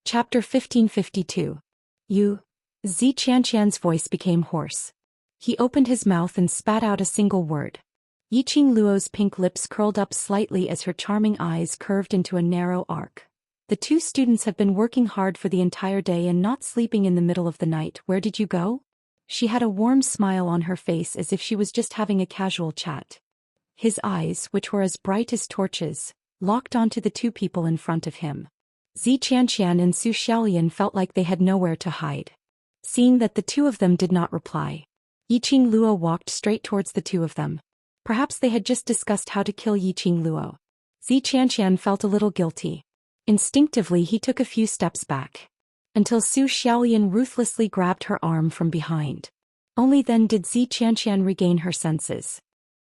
Chapter 1552. You. Xianxia's voice became hoarse. He opened his mouth and spat out a single word. Yiqing Luo's pink lips curled up slightly as her charming eyes curved into a narrow arc. The two students have been working hard for the entire day and not sleeping in the middle of the night. Where did you go? She had a warm smile on her face as if she was just having a casual chat. His eyes, which were as bright as torches, locked onto the two people in front of him. Xianxia and Zhou Xian felt like they had nowhere to hide. Seeing that the two of them did not reply, Yiqing Luo walked straight towards the two of them. Perhaps they had just discussed how to kill Yiqing Luo. Xianxia felt a little guilty. Instinctively he took a few steps back. Until Zhou Xian ruthlessly grabbed her arm from behind. Only then did Xianxia regain her senses.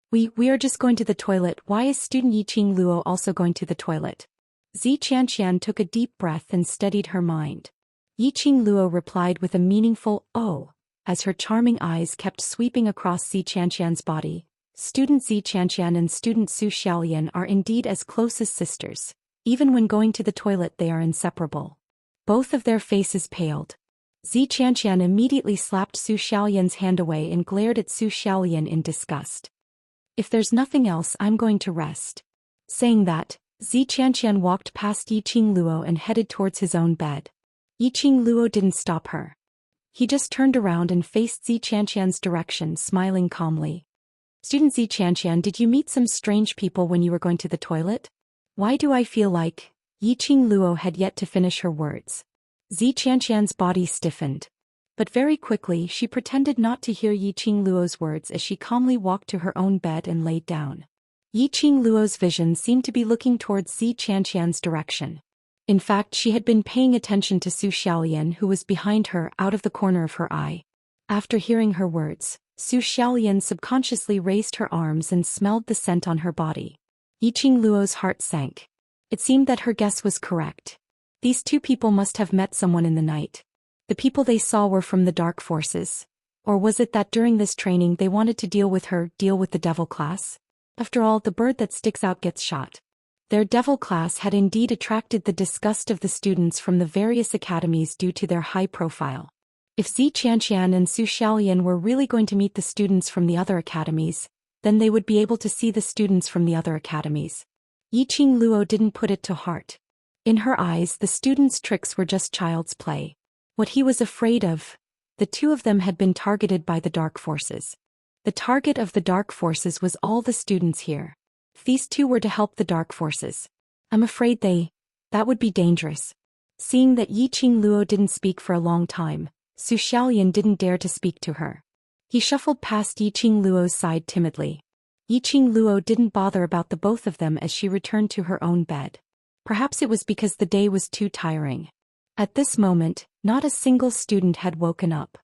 We are just going to the toilet. Why is student Yiqing Luo also going to the toilet? Xianxia took a deep breath and steadied her mind. Yiqing Luo replied with a meaningful "oh," as her charming eyes kept sweeping across Xianxia's body. Student Xianxia and student Zhou Xian are indeed as close as sisters. Even when going to the toilet they are inseparable. Both of their faces paled. Xianxia immediately slapped Zhou Xian's hand away and glared at Zhou Xian in disgust. If there's nothing else, I'm going to rest. Saying that, Xianxia walked past Yiqing Luo and headed towards his own bed. Yiqing Luo didn't stop her. He just turned around and faced Xianxia's direction, smiling calmly. Student Xianxia, did you meet some strange people when you were going to the toilet? Why do I feel like... Yiqing Luo had yet to finish her words. Xianxia's body stiffened. But very quickly she pretended not to hear Yiqing Luo's words as she calmly walked to her own bed and laid down. Yiqing Luo's vision seemed to be looking towards Xianxia's direction. In fact, she had been paying attention to Zhou Xian, who was behind her out of the corner of her eye. After hearing her words, Zhou Xian subconsciously raised her arms and smelled the scent on her body. Yiqing Luo's heart sank. It seemed that her guess was correct. These two people must have met someone in the night. The people they saw were from the dark forces. Or was it that during this training they wanted to deal with the devil class? After all, the bird that sticks out gets shot. Their devil class had indeed attracted the disgust of the students from the various academies due to their high profile. If Xianxia and Zhou Xian were really going to meet the students from the other academies, then they would be able to see the students from the other academies. Yiqing Luo didn't put it to heart. In her eyes, the students' tricks were just child's play. What he was afraid of, the two of them had been targeted by the dark forces. The target of the dark forces was all the students here. If these two were to help the dark forces, I'm afraid that would be dangerous. Seeing that Yiqing Luo didn't speak for a long time, Zhou Xian didn't dare to speak to her. He shuffled past Yiqing Luo's side timidly. Yiqing Luo didn't bother about the both of them as she returned to her own bed. Perhaps it was because the day was too tiring. At this moment, not a single student had woken up.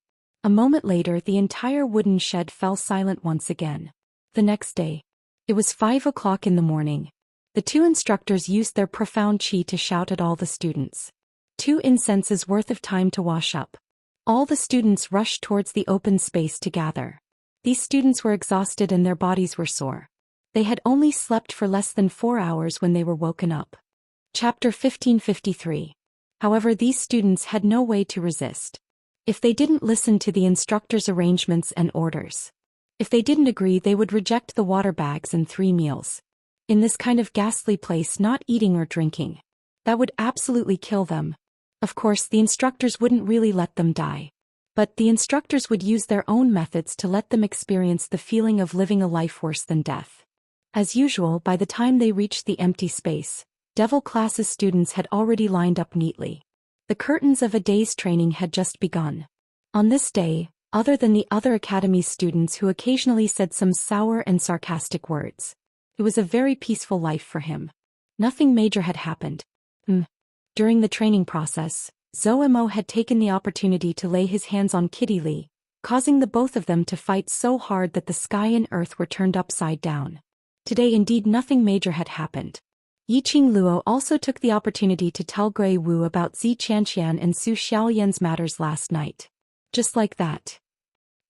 A moment later, the entire wooden shed fell silent once again. The next day. It was 5 o'clock in the morning. The two instructors used their profound qi to shout at all the students. 2 incenses worth of time to wash up. All the students rushed towards the open space to gather. These students were exhausted and their bodies were sore. They had only slept for less than 4 hours when they were woken up. Chapter 1553. However, these students had no way to resist. If they didn't listen to the instructor's arrangements and orders. If they didn't agree, they would reject the water bags and 3 meals. In this kind of ghastly place, not eating or drinking. That would absolutely kill them. Of course, the instructors wouldn't really let them die. But the instructors would use their own methods to let them experience the feeling of living a life worse than death. As usual, by the time they reached the empty space, Devil classes students had already lined up neatly. The curtains of a day's training had just begun. On this day, other than the other academy's students who occasionally said some sour and sarcastic words, it was a very peaceful life for him. Nothing major had happened. During the training process, Zhou Mo had taken the opportunity to lay his hands on Kitty Li, causing the both of them to fight so hard that the sky and earth were turned upside down. Today indeed nothing major had happened. Yiqing Luo also took the opportunity to tell Gui Wu about Xianxia and Zhou Xian's matters last night. Just like that.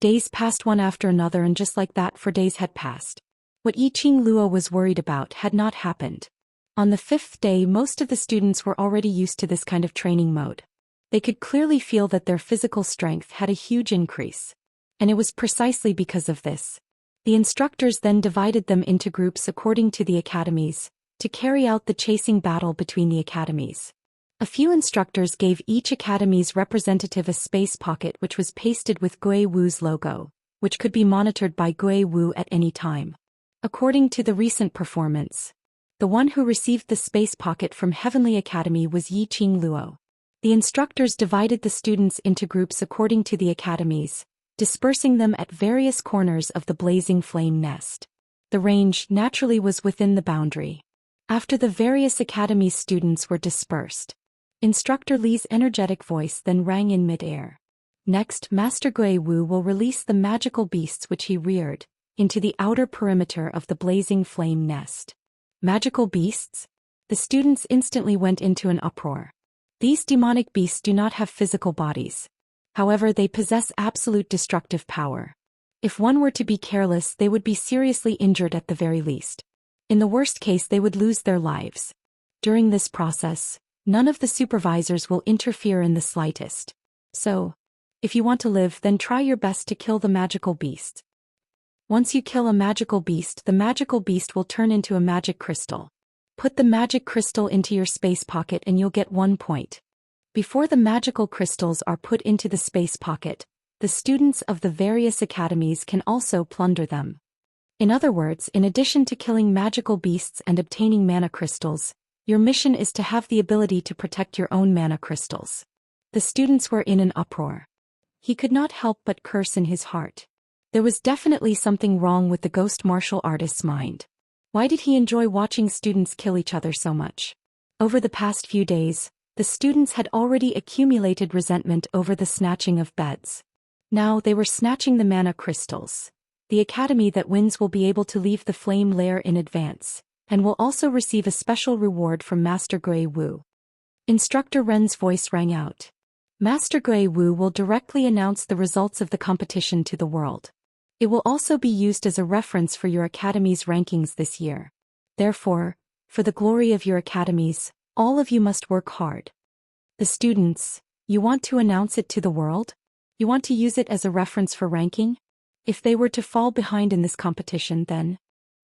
Days passed one after another, and just like that 4 days had passed. What Yiqing Luo was worried about had not happened. On the 5th day, most of the students were already used to this kind of training mode. They could clearly feel that their physical strength had a huge increase. And it was precisely because of this. The instructors then divided them into groups according to the academies, to carry out the chasing battle between the academies. A few instructors gave each academy's representative a space pocket which was pasted with Gui Wu's logo, which could be monitored by Gui Wu at any time. According to the recent performance, the one who received the space pocket from Heavenly Academy was Yiqing Luo. The instructors divided the students into groups according to the academies, dispersing them at various corners of the blazing flame nest. The range naturally was within the boundary. After the various academies' students were dispersed, Instructor Li's energetic voice then rang in mid-air. Next, Master Gui Wu will release the magical beasts which he reared, into the outer perimeter of the blazing flame nest. Magical beasts? The students instantly went into an uproar. These demonic beasts do not have physical bodies. However, they possess absolute destructive power. If one were to be careless, they would be seriously injured at the very least. In the worst case, they would lose their lives. During this process, none of the supervisors will interfere in the slightest. So, if you want to live, then try your best to kill the magical beast. Once you kill a magical beast, the magical beast will turn into a magic crystal. Put the magic crystal into your space pocket and you'll get 1 point. Before the magical crystals are put into the space pocket, the students of the various academies can also plunder them. In other words, in addition to killing magical beasts and obtaining mana crystals, your mission is to have the ability to protect your own mana crystals. The students were in an uproar. He could not help but curse in his heart. There was definitely something wrong with the ghost martial artist's mind. Why did he enjoy watching students kill each other so much? Over the past few days, the students had already accumulated resentment over the snatching of beds. Now they were snatching the mana crystals. The academy that wins will be able to leave the flame lair in advance, and will also receive a special reward from Master Gui Wu. Instructor Ren's voice rang out. Master Gui Wu will directly announce the results of the competition to the world. It will also be used as a reference for your academy's rankings this year. Therefore, for the glory of your academies, all of you must work hard. The students, you want to announce it to the world? You want to use it as a reference for ranking? If they were to fall behind in this competition, then...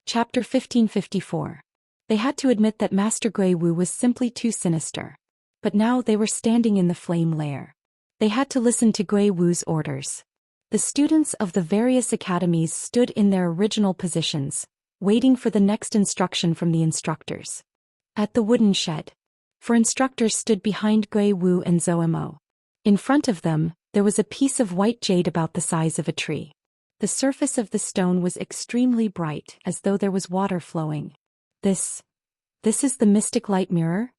Chapter 1554. They had to admit that Master Gui Wu was simply too sinister. But now they were standing in the flame lair. They had to listen to Gui Wu's orders. The students of the various academies stood in their original positions, waiting for the next instruction from the instructors. At the wooden shed, 4 instructors stood behind Gui Wu and Zhou Xian. In front of them, there was a piece of white jade about the size of a tree. The surface of the stone was extremely bright, as though there was water flowing. This is the mystic light mirror?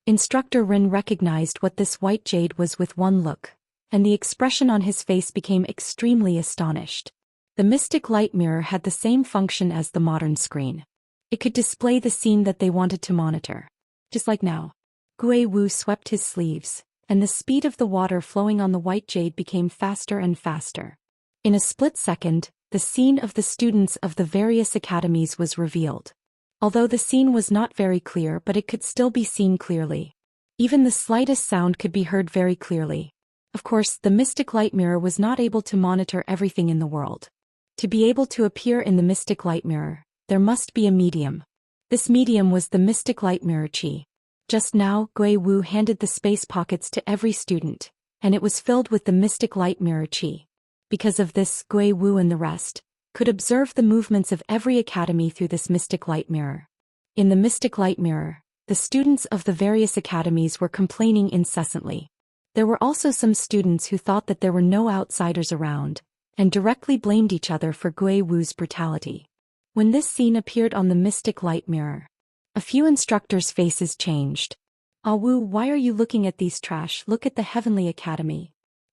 Instructor Ren recognized what this white jade was with one look, and the expression on his face became extremely astonished. The mystic light mirror had the same function as the modern screen. It could display the scene that they wanted to monitor. Just like now. Gui Wu swept his sleeves, and the speed of the water flowing on the white jade became faster and faster. In a split second, the scene of the students of the various academies was revealed. Although the scene was not very clear, but it could still be seen clearly. Even the slightest sound could be heard very clearly. Of course, the mystic light mirror was not able to monitor everything in the world. To be able to appear in the mystic light mirror, there must be a medium. This medium was the mystic light mirror Qi. Just now, Gui Wu handed the space pockets to every student, and it was filled with the mystic light mirror Qi. Because of this, Gui Wu and the rest could observe the movements of every academy through this mystic light mirror. In the mystic light mirror, the students of the various academies were complaining incessantly. There were also some students who thought that there were no outsiders around, and directly blamed each other for Gui Wu's brutality. When this scene appeared on the mystic light mirror, a few instructors' faces changed. "Ah Wu, why are you looking at these trash? Look at the Heavenly Academy."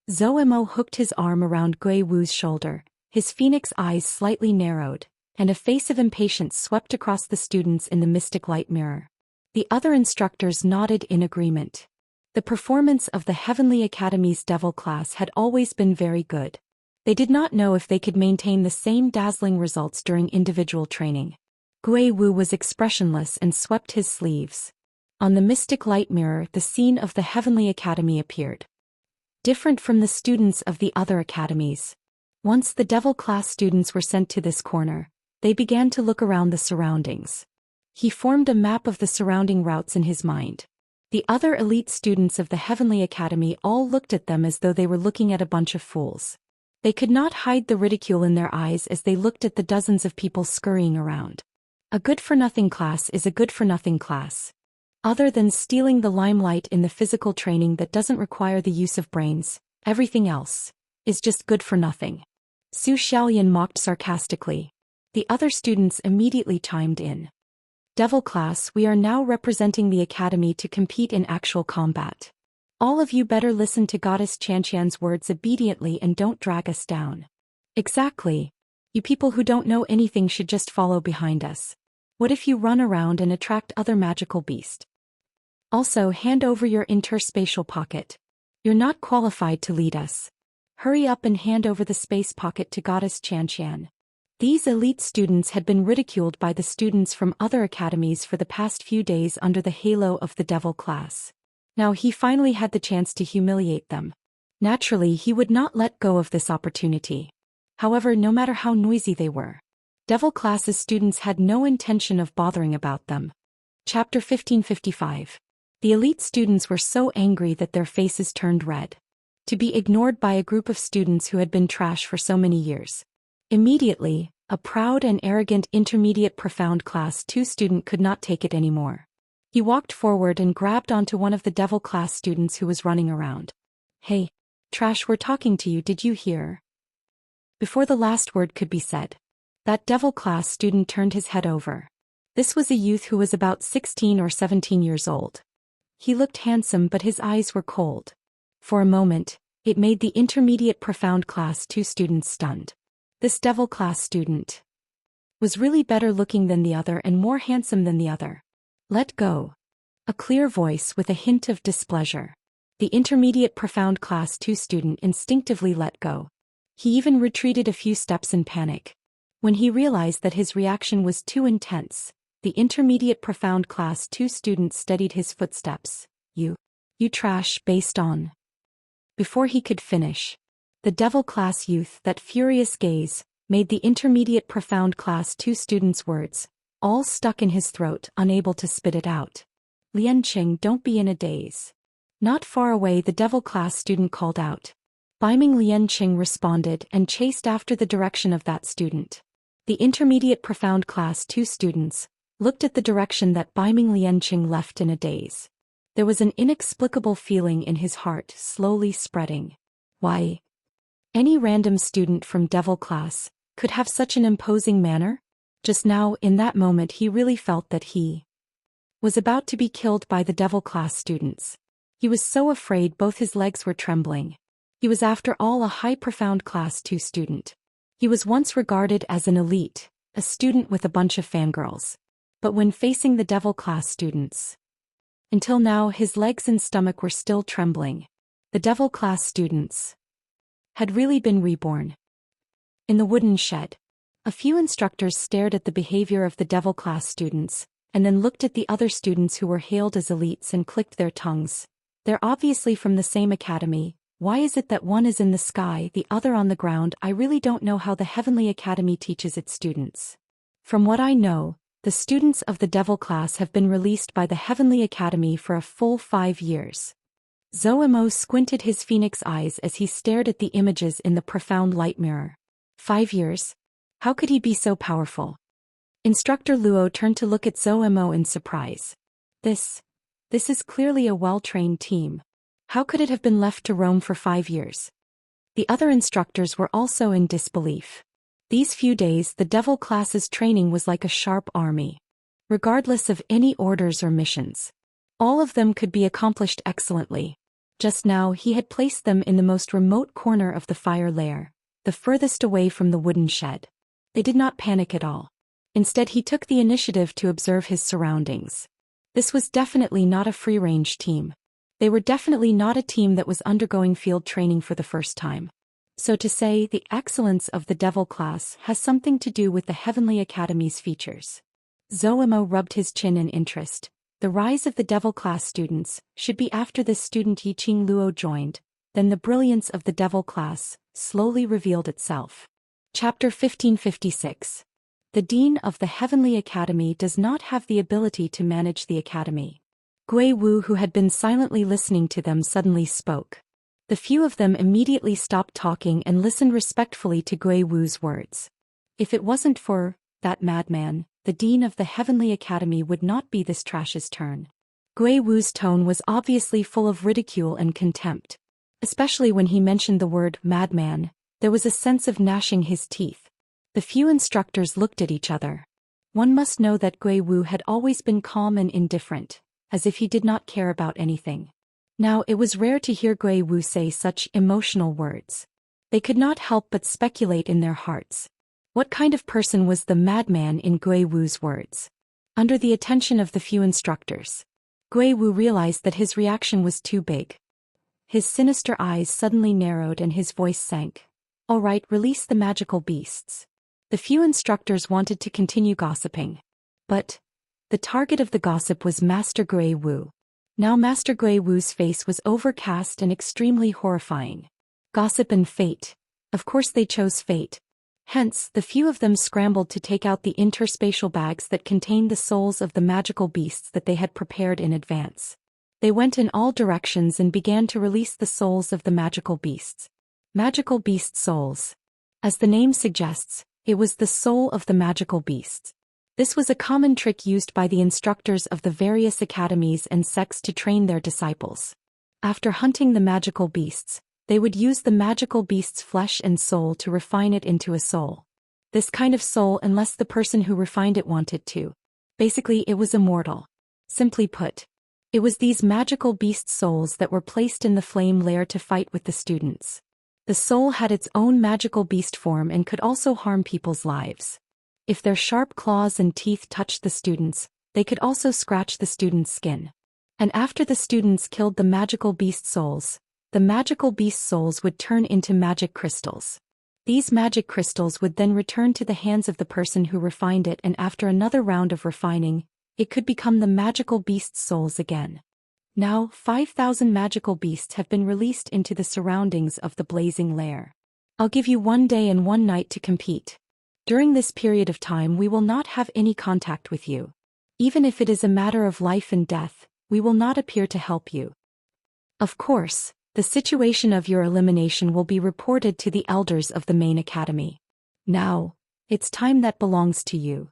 Zhou Xian hooked his arm around Gui Wu's shoulder, his phoenix eyes slightly narrowed, and a face of impatience swept across the students in the mystic light mirror. The other instructors nodded in agreement. The performance of the Heavenly Academy's devil class had always been very good. They did not know if they could maintain the same dazzling results during individual training. Gui Wu was expressionless and swept his sleeves. On the mystic light mirror, the scene of the Heavenly Academy appeared. Different from the students of the other academies. Once the devil class students were sent to this corner, they began to look around the surroundings. He formed a map of the surrounding routes in his mind. The other elite students of the Heavenly Academy all looked at them as though they were looking at a bunch of fools. They could not hide the ridicule in their eyes as they looked at the dozens of people scurrying around. A good-for-nothing class is a good-for-nothing class. Other than stealing the limelight in the physical training that doesn't require the use of brains, everything else is just good for nothing. Zhou Xian mocked sarcastically. The other students immediately chimed in. Devil class, we are now representing the academy to compete in actual combat. All of you better listen to Goddess Xianxia's words obediently and don't drag us down. Exactly. You people who don't know anything should just follow behind us. What if you run around and attract other magical beasts? Also, hand over your interspatial pocket. You're not qualified to lead us. Hurry up and hand over the space pocket to Goddess Xianxian. These elite students had been ridiculed by the students from other academies for the past few days under the halo of the devil class. Now he finally had the chance to humiliate them. Naturally, he would not let go of this opportunity. However, no matter how noisy they were, devil class's students had no intention of bothering about them. Chapter 1555. The elite students were so angry that their faces turned red. To be ignored by a group of students who had been trash for so many years. Immediately, a proud and arrogant intermediate profound class 2 student could not take it anymore. He walked forward and grabbed onto one of the devil class students who was running around. Hey, trash, we're talking to you, did you hear? Before the last word could be said, that devil class student turned his head over. This was a youth who was about 16 or 17 years old. He looked handsome, but his eyes were cold. For a moment, it made the intermediate profound class 2 students stunned. This devil class student was really better looking than the other and more handsome than the other. Let go. A clear voice with a hint of displeasure. The intermediate profound class 2 student instinctively let go. He even retreated a few steps in panic. When he realized that his reaction was too intense, the intermediate profound class 2 student steadied his footsteps. You trash, based on. Before he could finish, the devil class youth, that furious gaze, made the intermediate profound class 2 student's words, all stuck in his throat, unable to spit it out. Lianqing, don't be in a daze. Not far away, the devil class student called out. Beiming Lianqing responded and chased after the direction of that student. The intermediate profound class 2 students looked at the direction that Beiming Lianqing left in a daze. There was an inexplicable feeling in his heart slowly spreading. Why? Any random student from devil class could have such an imposing manner? Just now, in that moment, he really felt that he was about to be killed by the devil class students. He was so afraid both his legs were trembling. He was after all a high profound class 2 student. He was once regarded as an elite, a student with a bunch of fangirls. But when facing the devil class students, until now his legs and stomach were still trembling. The devil class students had really been reborn. In the wooden shed, a few instructors stared at the behavior of the devil class students, and then looked at the other students who were hailed as elites and clicked their tongues. They're obviously from the same academy. Why is it that one is in the sky, the other on the ground? I really don't know how the Heavenly Academy teaches its students. From what I know, the students of the devil class have been released by the Heavenly Academy for a full 5 years. Zhou Xian squinted his phoenix eyes as he stared at the images in the profound light mirror. 5 years? How could he be so powerful? Instructor Luo turned to look at Zhou Xian in surprise. This is clearly a well-trained team. How could it have been left to roam for 5 years? The other instructors were also in disbelief. These few days, the devil class's training was like a sharp army. Regardless of any orders or missions, all of them could be accomplished excellently. Just now, he had placed them in the most remote corner of the fire lair, the furthest away from the wooden shed. They did not panic at all. Instead, he took the initiative to observe his surroundings. This was definitely not a free-range team. They were definitely not a team that was undergoing field training for the first time. So to say, the excellence of the devil class has something to do with the Heavenly Academy's features. Zhou rubbed his chin in interest. The rise of the devil class students should be after this student Yiqing Luo joined, then the brilliance of the devil class slowly revealed itself. Chapter 1556. The Dean of the Heavenly Academy does not have the ability to manage the academy. Gui Wu, who had been silently listening to them, suddenly spoke. The few of them immediately stopped talking and listened respectfully to Gui Wu's words. If it wasn't for that madman, the Dean of the Heavenly Academy would not be this trash's turn. Gui Wu's tone was obviously full of ridicule and contempt. Especially when he mentioned the word madman, there was a sense of gnashing his teeth. The few instructors looked at each other. One must know that Gui Wu had always been calm and indifferent, as if he did not care about anything. Now it was rare to hear Gui Wu say such emotional words. They could not help but speculate in their hearts. What kind of person was the madman in Gui Wu's words? Under the attention of the few instructors, Gui Wu realized that his reaction was too big. His sinister eyes suddenly narrowed and his voice sank. All right, release the magical beasts. The few instructors wanted to continue gossiping. But the target of the gossip was Master Gui Wu. Now Master Gui Wu's face was overcast and extremely horrifying. Gossip and fate. Of course they chose fate. Hence, the few of them scrambled to take out the interspatial bags that contained the souls of the magical beasts that they had prepared in advance. They went in all directions and began to release the souls of the magical beasts. Magical beast souls. As the name suggests, it was the soul of the magical beasts. This was a common trick used by the instructors of the various academies and sects to train their disciples. After hunting the magical beasts, they would use the magical beast's flesh and soul to refine it into a soul. This kind of soul, unless the person who refined it wanted to. Basically, it was immortal. Simply put, it was these magical beast souls that were placed in the flame lair to fight with the students. The soul had its own magical beast form and could also harm people's lives. If their sharp claws and teeth touched the students, they could also scratch the students' skin. And after the students killed the magical beast souls, the magical beast souls would turn into magic crystals. These magic crystals would then return to the hands of the person who refined it, and after another round of refining, it could become the magical beast souls again. Now, 5,000 magical beasts have been released into the surroundings of the blazing lair. I'll give you 1 day and 1 night to compete. During this period of time we will not have any contact with you. Even if it is a matter of life and death, we will not appear to help you. Of course, the situation of your elimination will be reported to the elders of the main academy. Now, it's time that belongs to you.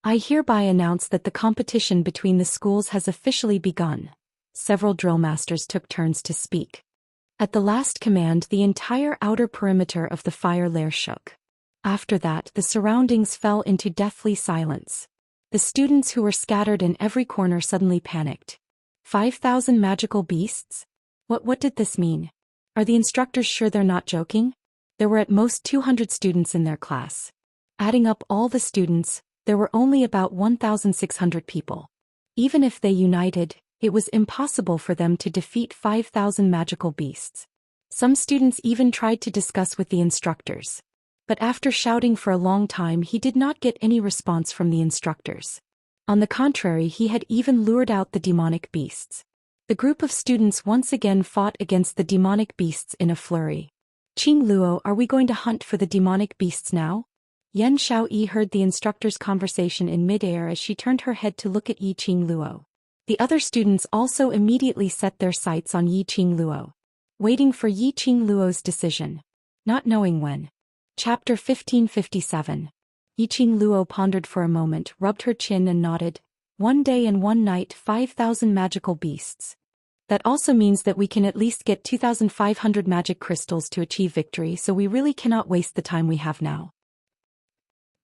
I hereby announce that the competition between the schools has officially begun. Several drill masters took turns to speak. At the last command, the entire outer perimeter of the fire lair shook. After that, the surroundings fell into deathly silence. The students who were scattered in every corner suddenly panicked. 5,000 magical beasts? What did this mean? Are the instructors sure they're not joking? There were at most 200 students in their class. Adding up all the students, there were only about 1,600 people. Even if they united, it was impossible for them to defeat 5,000 magical beasts. Some students even tried to discuss with the instructors. But after shouting for a long time, he did not get any response from the instructors. On the contrary, he had even lured out the demonic beasts. The group of students once again fought against the demonic beasts in a flurry. Qing Luo, are we going to hunt for the demonic beasts now? Yan Xiaoyi heard the instructor's conversation in midair as she turned her head to look at Yiqing Luo. The other students also immediately set their sights on Yiqing Luo, waiting for Yiqing Luo's decision, not knowing when. Chapter 1557. Yiqing Luo pondered for a moment, rubbed her chin and nodded. 1 day and 1 night, 5,000 magical beasts. That also means that we can at least get 2,500 magic crystals to achieve victory, so we really cannot waste the time we have now.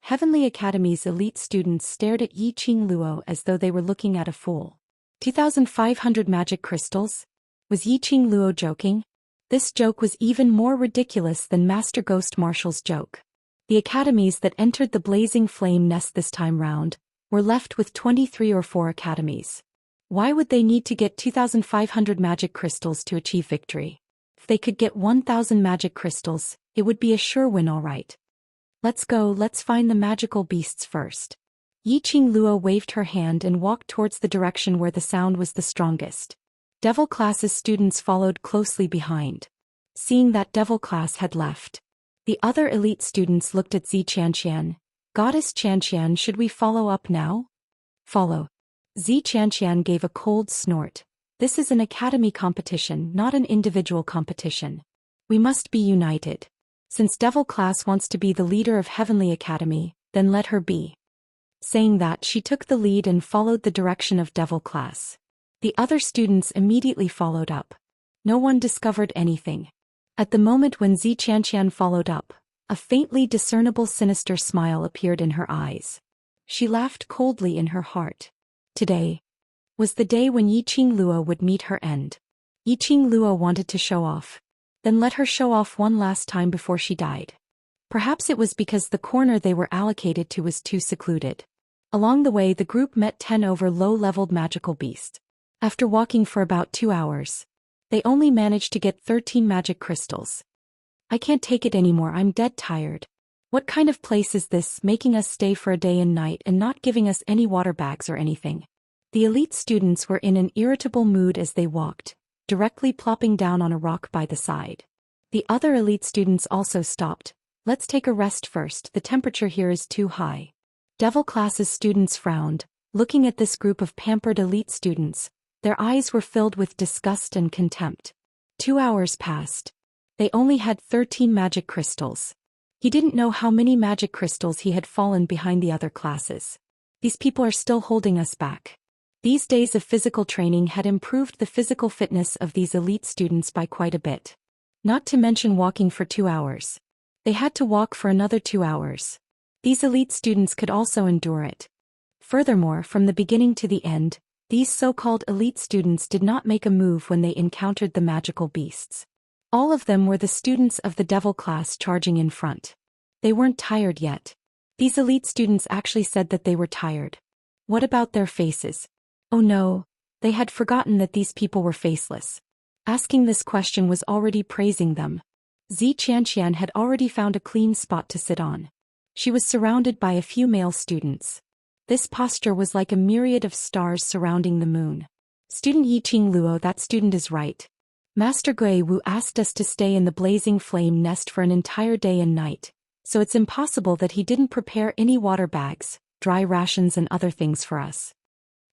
Heavenly Academy's elite students stared at Yiqing Luo as though they were looking at a fool. 2,500 magic crystals? Was Yiqing Luo joking? This joke was even more ridiculous than Master Ghost Marshall's joke. The academies that entered the blazing flame nest this time round were left with 23 or 4 academies. Why would they need to get 2,500 magic crystals to achieve victory? If they could get 1,000 magic crystals, it would be a sure win, all right. Let's go, let's find the magical beasts first. Yiqing Luo waved her hand and walked towards the direction where the sound was the strongest. Devil class's students followed closely behind. Seeing that devil class had left, the other elite students looked at Xianxia. Goddess Xianxia, should we follow up now? Follow. Xianxia gave a cold snort. This is an academy competition, not an individual competition. We must be united. Since devil class wants to be the leader of Heavenly Academy, then let her be. Saying that, she took the lead and followed the direction of devil class. The other students immediately followed up. No one discovered anything. At the moment when Xianxia followed up, a faintly discernible sinister smile appeared in her eyes. She laughed coldly in her heart. Today was the day when Yiqing Luo would meet her end. Yiqing Luo wanted to show off. Then let her show off one last time before she died. Perhaps it was because the corner they were allocated to was too secluded. Along the way, the group met 10 over low-leveled magical beasts. After walking for about 2 hours, they only managed to get 13 magic crystals. I can't take it anymore, I'm dead tired. What kind of place is this, making us stay for a day and night and not giving us any water bags or anything? The elite students were in an irritable mood as they walked, directly plopping down on a rock by the side. The other elite students also stopped. Let's take a rest first, the temperature here is too high. Devil class's students frowned, looking at this group of pampered elite students. Their eyes were filled with disgust and contempt. 2 hours passed. They only had 13 magic crystals. He didn't know how many magic crystals he had fallen behind the other classes. These people are still holding us back. These days of physical training had improved the physical fitness of these elite students by quite a bit. Not to mention walking for 2 hours. They had to walk for another 2 hours. These elite students could also endure it. Furthermore, from the beginning to the end, these so-called elite students did not make a move when they encountered the magical beasts. All of them were the students of the devil class charging in front. They weren't tired yet. These elite students actually said that they were tired. What about their faces? Oh no, they had forgotten that these people were faceless. Asking this question was already praising them. Xianxia had already found a clean spot to sit on. She was surrounded by a few male students. This posture was like a myriad of stars surrounding the moon. Student Yiqing Luo, that student is right. Master Gui Wu asked us to stay in the blazing flame nest for an entire day and night, so it's impossible that he didn't prepare any water bags, dry rations and other things for us.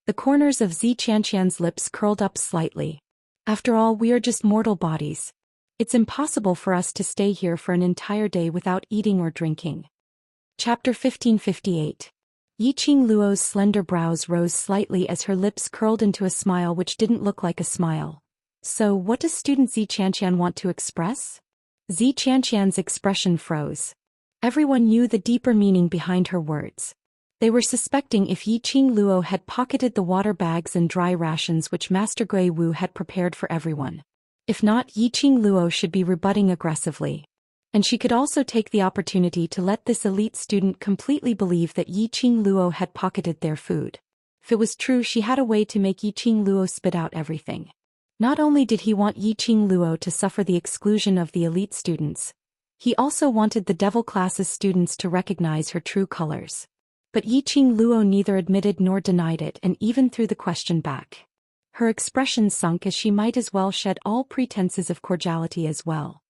The corners of Xianxia's lips curled up slightly. After all, we are just mortal bodies. It's impossible for us to stay here for an entire day without eating or drinking. Chapter 1558. Yiqing Luo's slender brows rose slightly as her lips curled into a smile which didn't look like a smile. So, what does student Xianxia want to express? Xianxia's expression froze. Everyone knew the deeper meaning behind her words. They were suspecting if Yiqing Luo had pocketed the water bags and dry rations which Master Gui Wu had prepared for everyone. If not, Yiqing Luo should be rebutting aggressively. And she could also take the opportunity to let this elite student completely believe that Yiqing Luo had pocketed their food. If it was true, she had a way to make Yiqing Luo spit out everything. Not only did he want Yiqing Luo to suffer the exclusion of the elite students, he also wanted the devil class's students to recognize her true colors. But Yiqing Luo neither admitted nor denied it and even threw the question back. Her expression sunk as she might as well shed all pretenses of cordiality as well.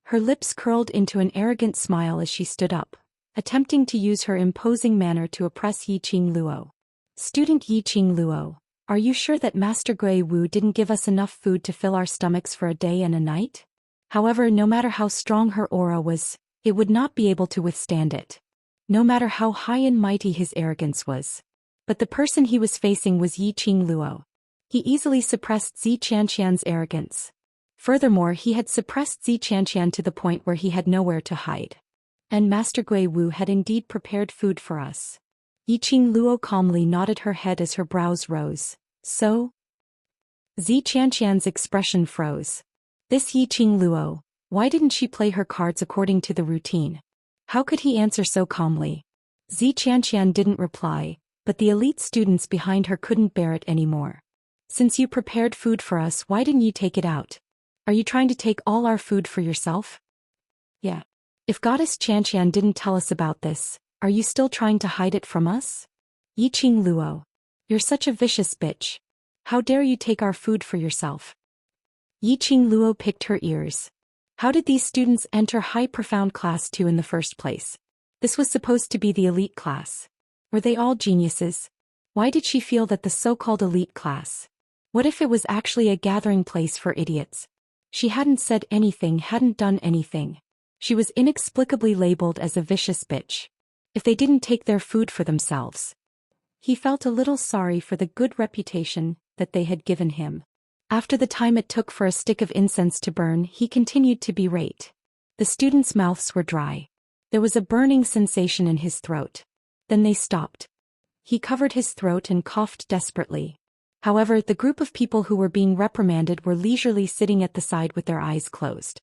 Her lips curled into an arrogant smile as she stood up, attempting to use her imposing manner to oppress Yiqing Luo. Student Yiqing Luo, are you sure that Master Gui Wu didn't give us enough food to fill our stomachs for a day and a night? However, no matter how strong her aura was, it would not be able to withstand it. No matter how high and mighty his arrogance was. But the person he was facing was Yiqing Luo. He easily suppressed Xianxia's arrogance. Furthermore, he had suppressed Xianxia to the point where he had nowhere to hide. And Master Gui Wu had indeed prepared food for us. Yiqing Luo calmly nodded her head as her brows rose. So? Xianxia's expression froze. This Yiqing Luo, why didn't she play her cards according to the routine? How could he answer so calmly? Xianxia didn't reply, but the elite students behind her couldn't bear it anymore. Since you prepared food for us, why didn't you take it out? Are you trying to take all our food for yourself? Yeah. If Goddess Xianxia didn't tell us about this, are you still trying to hide it from us? Yiqing Luo. You're such a vicious bitch. How dare you take our food for yourself? Yiqing Luo picked her ears. How did these students enter high profound class 2 in the first place? This was supposed to be the elite class. Were they all geniuses? Why did she feel that the so-called elite class? What if it was actually a gathering place for idiots? She hadn't said anything, hadn't done anything. She was inexplicably labeled as a vicious bitch. If they didn't take their food for themselves. He felt a little sorry for the good reputation that they had given him. After the time it took for a stick of incense to burn, he continued to berate. The students' mouths were dry. There was a burning sensation in his throat. Then they stopped. He covered his throat and coughed desperately. However, the group of people who were being reprimanded were leisurely sitting at the side with their eyes closed.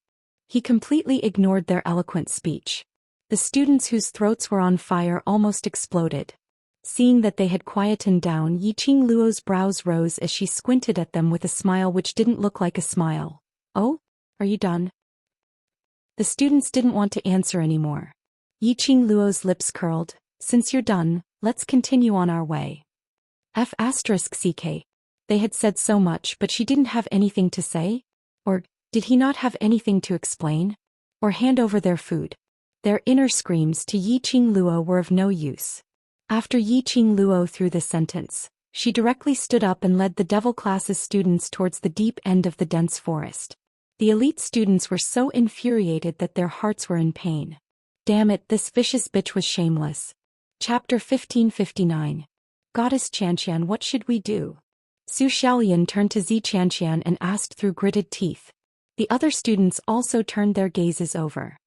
He completely ignored their eloquent speech. The students whose throats were on fire almost exploded. Seeing that they had quietened down, Yiqing Luo's brows rose as she squinted at them with a smile which didn't look like a smile. Oh? Are you done? The students didn't want to answer anymore. Yiqing Luo's lips curled. Since you're done, let's continue on our way. F***ck. They had said so much, but she didn't have anything to say? Or, did he not have anything to explain? Or hand over their food? Their inner screams to Yiqing Luo were of no use. After Yiqing Luo threw this sentence, she directly stood up and led the devil class's students towards the deep end of the dense forest. The elite students were so infuriated that their hearts were in pain. Damn it, this vicious bitch was shameless. Chapter 1559. Goddess Xianxia, what should we do? Zhou Xian turned to Xianxia and asked through gritted teeth. The other students also turned their gazes over.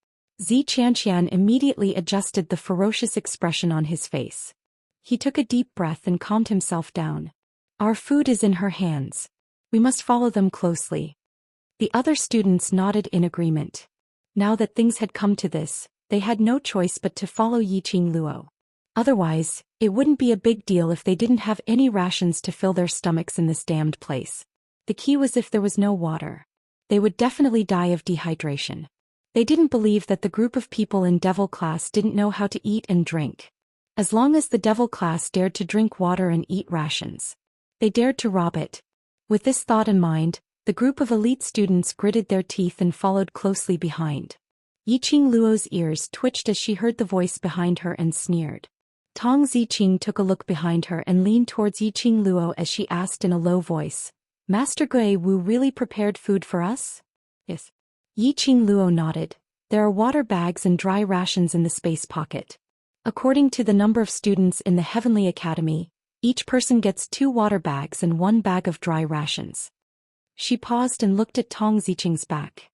Xianxia immediately adjusted the ferocious expression on his face. He took a deep breath and calmed himself down. Our food is in her hands. We must follow them closely. The other students nodded in agreement. Now that things had come to this, they had no choice but to follow Yiqing Luo. Otherwise, it wouldn't be a big deal if they didn't have any rations to fill their stomachs in this damned place. The key was if there was no water. They would definitely die of dehydration. They didn't believe that the group of people in devil class didn't know how to eat and drink. As long as the devil class dared to drink water and eat rations, they dared to rob it. With this thought in mind, the group of elite students gritted their teeth and followed closely behind. Yiqing Luo's ears twitched as she heard the voice behind her and sneered. Tong Ziqing took a look behind her and leaned towards Yiqing Luo as she asked in a low voice, Master Gui Wu really prepared food for us? Yes. Yiqing Luo nodded. There are water bags and dry rations in the space pocket. According to the number of students in the Heavenly Academy, each person gets 2 water bags and 1 bag of dry rations. She paused and looked at Tong Ziqing's back.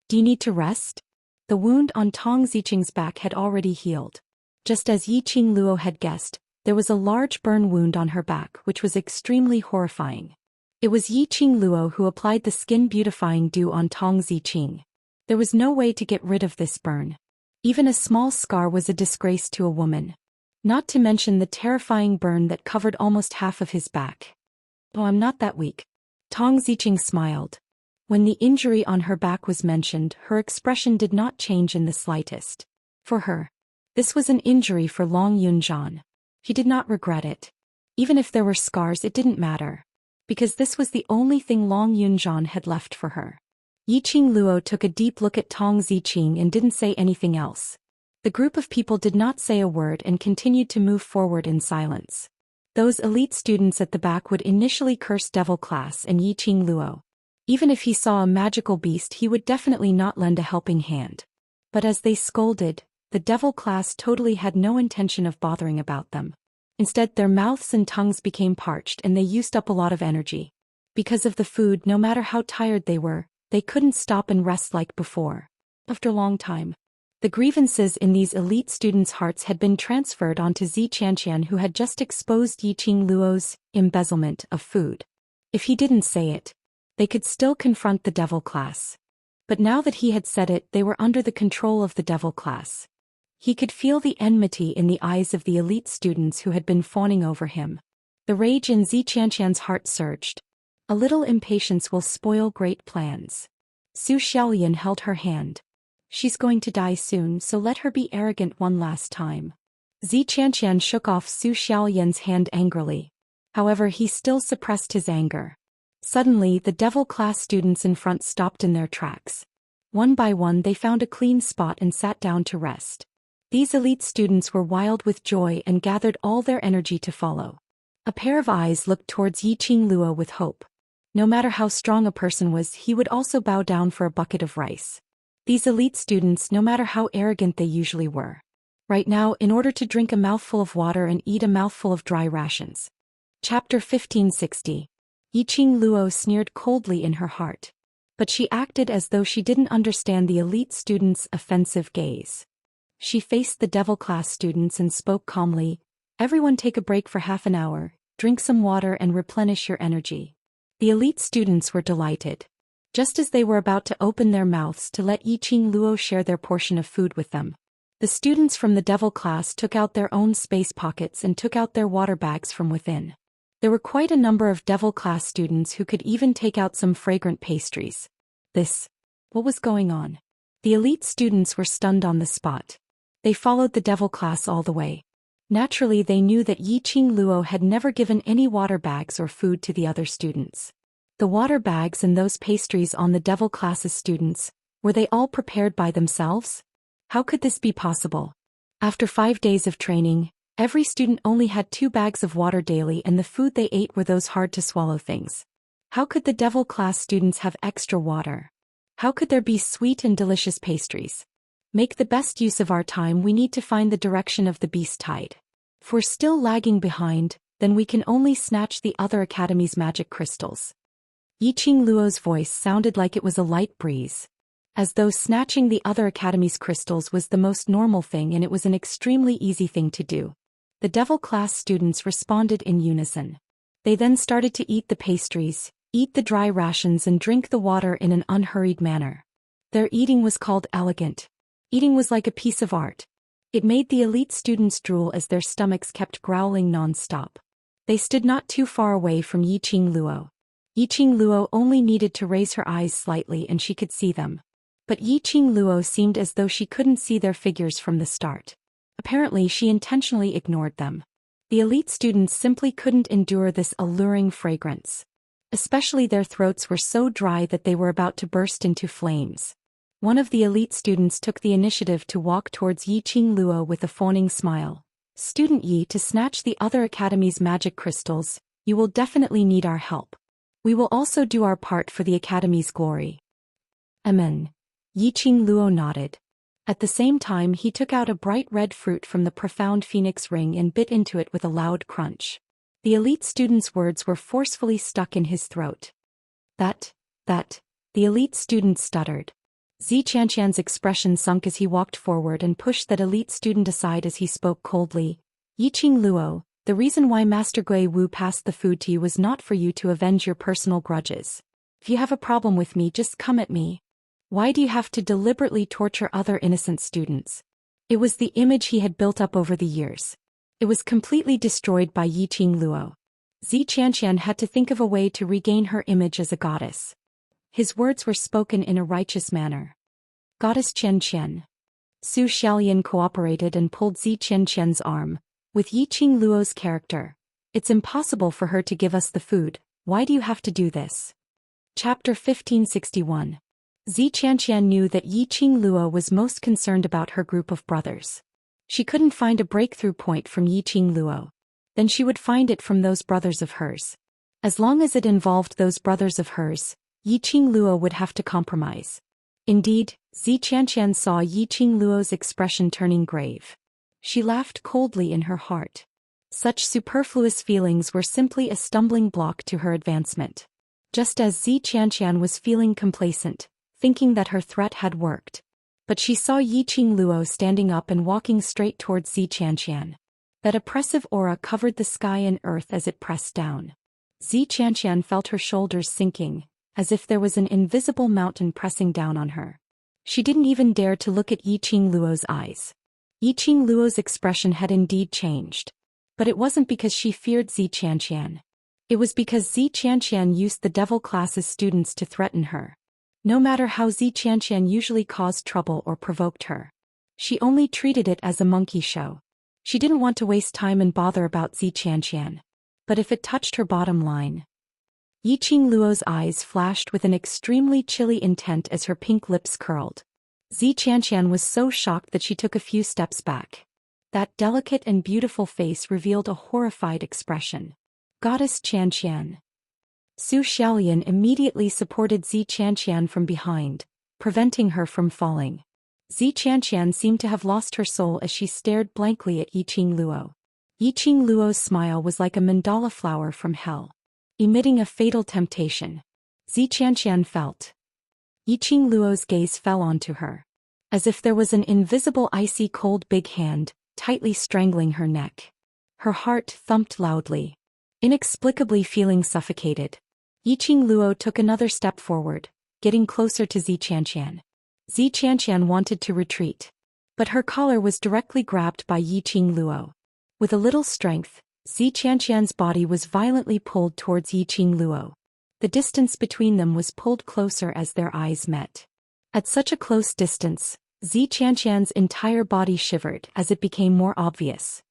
Do you need to rest? The wound on Tong Ziqing's back had already healed. Just as Yiqing Luo had guessed, there was a large burn wound on her back which was extremely horrifying. It was Yiqing Luo who applied the skin beautifying dew on Tong Ziqing. There was no way to get rid of this burn. Even a small scar was a disgrace to a woman. Not to mention the terrifying burn that covered almost half of his back. Oh, I'm not that weak. Tong Ziqing smiled. When the injury on her back was mentioned, her expression did not change in the slightest. For her, this was an injury for Long Yunzhan. She did not regret it. Even if there were scars, it didn't matter. Because this was the only thing Long Yunzhan had left for her. Yiqing Luo took a deep look at Tong Ziqing and didn't say anything else. The group of people did not say a word and continued to move forward in silence. Those elite students at the back would initially curse devil class and Yiqing Luo. Even if he saw a magical beast, he would definitely not lend a helping hand. But as they scolded, the devil class totally had no intention of bothering about them. Instead, their mouths and tongues became parched and they used up a lot of energy. Because of the food, no matter how tired they were, they couldn't stop and rest like before. After a long time, the grievances in these elite students' hearts had been transferred onto Xianxia, who had just exposed Yiqing Luo's embezzlement of food. If he didn't say it, they could still confront the devil class. But now that he had said it, they were under the control of the devil class. He could feel the enmity in the eyes of the elite students who had been fawning over him. The rage in Xianxia's heart surged. A little impatience will spoil great plans. Zhou Xian held her hand. She's going to die soon, so let her be arrogant one last time. Xianxia shook off Zhou Xian's hand angrily. However, he still suppressed his anger. Suddenly, the devil class students in front stopped in their tracks. One by one they found a clean spot and sat down to rest. These elite students were wild with joy and gathered all their energy to follow. A pair of eyes looked towards Yiqing Luo with hope. No matter how strong a person was, he would also bow down for a bucket of rice. These elite students, no matter how arrogant they usually were. Right now, in order to drink a mouthful of water and eat a mouthful of dry rations. Chapter 1560. Yiqing Luo sneered coldly in her heart. But she acted as though she didn't understand the elite students' offensive gaze. She faced the devil class students and spoke calmly. Everyone take a break for half an hour, drink some water and replenish your energy. The elite students were delighted. Just as they were about to open their mouths to let Yiqing Luo share their portion of food with them, the students from the devil class took out their own space pockets and took out their water bags from within. There were quite a number of devil class students who could even take out some fragrant pastries. What was going on? The elite students were stunned on the spot. They followed the devil class all the way. Naturally, they knew that Yiqing Luo had never given any water bags or food to the other students. The water bags and those pastries on the devil class's students, were they all prepared by themselves? How could this be possible? After 5 days of training, every student only had 2 bags of water daily and the food they ate were those hard-to-swallow things. How could the devil class students have extra water? How could there be sweet and delicious pastries? Make the best use of our time. We need to find the direction of the beast tide. If we're still lagging behind, then we can only snatch the other academy's magic crystals. Yiqing Luo's voice sounded like it was a light breeze. As though snatching the other academy's crystals was the most normal thing and it was an extremely easy thing to do. The devil class students responded in unison. They then started to eat the pastries, eat the dry rations and drink the water in an unhurried manner. Their eating was called elegant. Eating was like a piece of art. It made the elite students drool as their stomachs kept growling non-stop. They stood not too far away from Yiqing Luo. Yiqing Luo only needed to raise her eyes slightly and she could see them. But Yiqing Luo seemed as though she couldn't see their figures from the start. Apparently she intentionally ignored them. The elite students simply couldn't endure this alluring fragrance. Especially their throats were so dry that they were about to burst into flames. One of the elite students took the initiative to walk towards Yiqing Luo with a fawning smile. "Student Yi, to snatch the other academy's magic crystals, you will definitely need our help. We will also do our part for the academy's glory." Amen. Yiqing Luo nodded. At the same time he took out a bright red fruit from the profound phoenix ring and bit into it with a loud crunch. The elite student's words were forcefully stuck in his throat. That, the elite student stuttered. Xianxia's expression sunk as he walked forward and pushed that elite student aside as he spoke coldly. "Yiqing Luo, the reason why Master Gui Wu passed the food to you was not for you to avenge your personal grudges. If you have a problem with me, just come at me. Why do you have to deliberately torture other innocent students?" It was the image he had built up over the years. It was completely destroyed by Yiqing Luo. Xianxia had to think of a way to regain her image as a goddess. His words were spoken in a righteous manner. "Goddess Qian." Zhou Xian cooperated and pulled Xianxia's arm. "With Yiqing Luo's character, it's impossible for her to give us the food. Why do you have to do this?" Chapter 1561. Xianxia knew that Yiqing Luo was most concerned about her group of brothers. She couldn't find a breakthrough point from Yiqing Luo. Then she would find it from those brothers of hers. As long as it involved those brothers of hers, Yiqing Luo would have to compromise. Indeed, Xianxia saw Yiqing Luo's expression turning grave. She laughed coldly in her heart. Such superfluous feelings were simply a stumbling block to her advancement. Just as Xianxia was feeling complacent, thinking that her threat had worked. But she saw Yiqing Luo standing up and walking straight towards Xianxia. That oppressive aura covered the sky and earth as it pressed down. Xianxia felt her shoulders sinking, as if there was an invisible mountain pressing down on her. She didn't even dare to look at Yiqing Luo's eyes. Yiqing Luo's expression had indeed changed. But it wasn't because she feared Xianxia. It was because Xianxia used the devil class's students to threaten her. No matter how Xianxia usually caused trouble or provoked her, she only treated it as a monkey show. She didn't want to waste time and bother about Xianxia. But if it touched her bottom line. Yiqing Luo's eyes flashed with an extremely chilly intent as her pink lips curled. Xianxia was so shocked that she took a few steps back. That delicate and beautiful face revealed a horrified expression. Goddess Xianxia. Zhou Xian immediately supported Xianxia from behind, preventing her from falling. Xianxia seemed to have lost her soul as she stared blankly at Yiqing Luo. Yiqing Luo's smile was like a mandala flower from hell, emitting a fatal temptation. Xianxia felt. Yiqing Luo's gaze fell onto her. As if there was an invisible icy cold big hand, tightly strangling her neck. Her heart thumped loudly. Inexplicably feeling suffocated. Yiqing Luo took another step forward, getting closer to Xianxia. Xianxia wanted to retreat. But her collar was directly grabbed by Yiqing Luo. With a little strength, Xianxia's body was violently pulled towards Yiqing Luo. The distance between them was pulled closer as their eyes met. At such a close distance, Xianxia's entire body shivered as it became more obvious.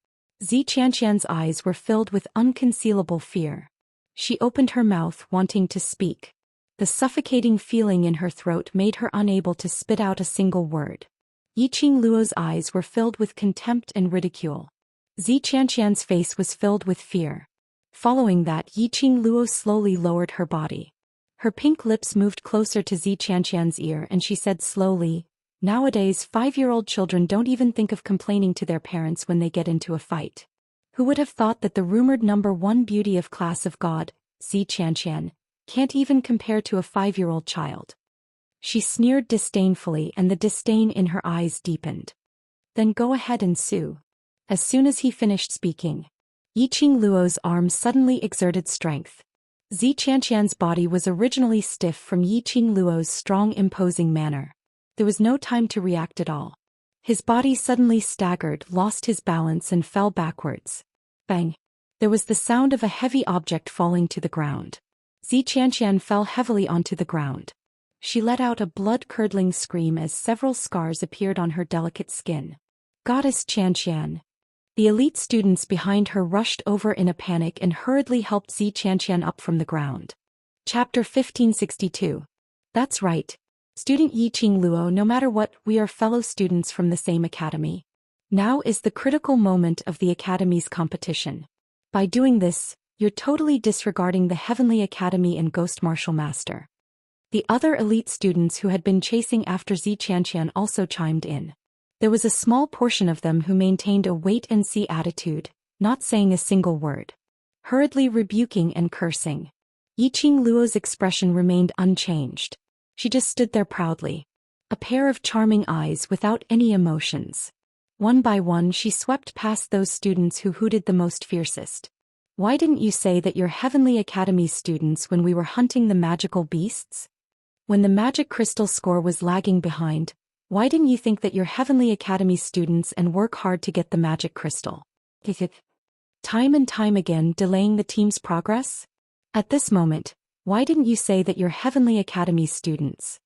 Xianxia's eyes were filled with unconcealable fear. She opened her mouth wanting to speak. The suffocating feeling in her throat made her unable to spit out a single word. Yiqing Luo's eyes were filled with contempt and ridicule. Xianxia's face was filled with fear. Following that, Yiqing Luo slowly lowered her body. Her pink lips moved closer to Xianxia's ear and she said slowly, "Nowadays 5-year-old children don't even think of complaining to their parents when they get into a fight. Who would have thought that the rumored #1 beauty of class of God, Xianxia, can't even compare to a 5-year-old child?" She sneered disdainfully and the disdain in her eyes deepened. "Then go ahead and sue." As soon as he finished speaking, Yiqing Luo's arm suddenly exerted strength. Xianxia's body was originally stiff from Yiqing Luo's strong imposing manner. There was no time to react at all. His body suddenly staggered, lost his balance and fell backwards. Bang! There was the sound of a heavy object falling to the ground. Xianxia fell heavily onto the ground. She let out a blood-curdling scream as several scars appeared on her delicate skin. Goddess Xianxia. The elite students behind her rushed over in a panic and hurriedly helped Xianxia up from the ground. Chapter 1562. That's right. Student Yiqing Luo, no matter what, we are fellow students from the same academy. Now is the critical moment of the academy's competition. By doing this, you're totally disregarding the Heavenly Academy and Ghost Martial Master. The other elite students who had been chasing after Xianxia also chimed in. There was a small portion of them who maintained a wait-and-see attitude, not saying a single word. Hurriedly rebuking and cursing. Yiqing Luo's expression remained unchanged. She just stood there proudly. A pair of charming eyes without any emotions. One by one she swept past those students who hooted the most fiercest. Why didn't you say that you're Heavenly Academy students when we were hunting the magical beasts? When the magic crystal score was lagging behind, why didn't you think that you're Heavenly Academy students and work hard to get the magic crystal? Time and time again delaying the team's progress? At this moment, why didn't you say that you're Heavenly Academy students?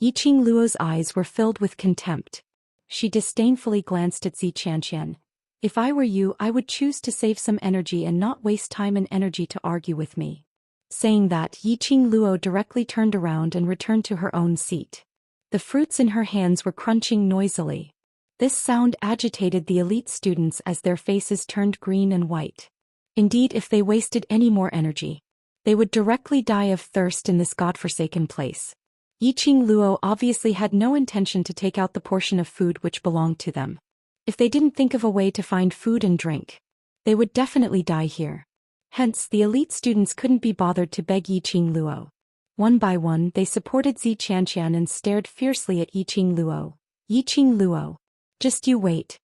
Yiqing Luo's eyes were filled with contempt. She disdainfully glanced at Xianxia. "If I were you, I would choose to save some energy and not waste time and energy to argue with me." Saying that, Yiqing Luo directly turned around and returned to her own seat. The fruits in her hands were crunching noisily. This sound agitated the elite students as their faces turned green and white. Indeed, if they wasted any more energy, they would directly die of thirst in this godforsaken place. Yiqing Luo obviously had no intention to take out the portion of food which belonged to them. If they didn't think of a way to find food and drink, they would definitely die here. Hence, the elite students couldn't be bothered to beg Yiqing Luo. One by one, they supported Xianxia and stared fiercely at Yiqing Luo. "Yiqing Luo. Just you wait."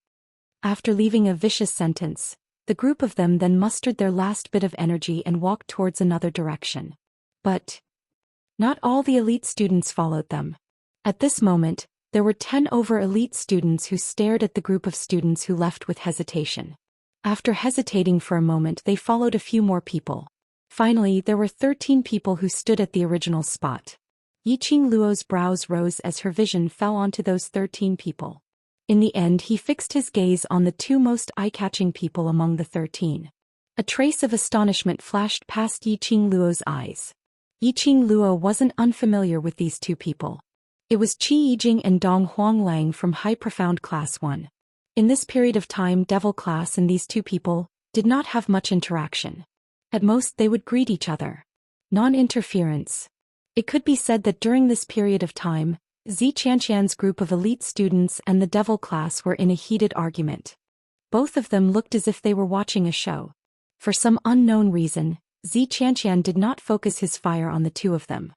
After leaving a vicious sentence, the group of them then mustered their last bit of energy and walked towards another direction. But not all the elite students followed them. At this moment, there were 10 elite students who stared at the group of students who left with hesitation. After hesitating for a moment, they followed a few more people. Finally, there were 13 people who stood at the original spot. Yiqing Luo's brows rose as her vision fell onto those 13 people. In the end, he fixed his gaze on the two most eye-catching people among the 13. A trace of astonishment flashed past Yiqing Luo's eyes. Yiqing Luo wasn't unfamiliar with these two people. It was Qi Yijing and Dong Huanglang from High Profound Class 1. In this period of time, Devil Class and these two people did not have much interaction. At most, they would greet each other. Non-interference. It could be said that during this period of time, Xianxia's group of elite students and the Devil Class were in a heated argument. Both of them looked as if they were watching a show. For some unknown reason, Xianxia did not focus his fire on the two of them.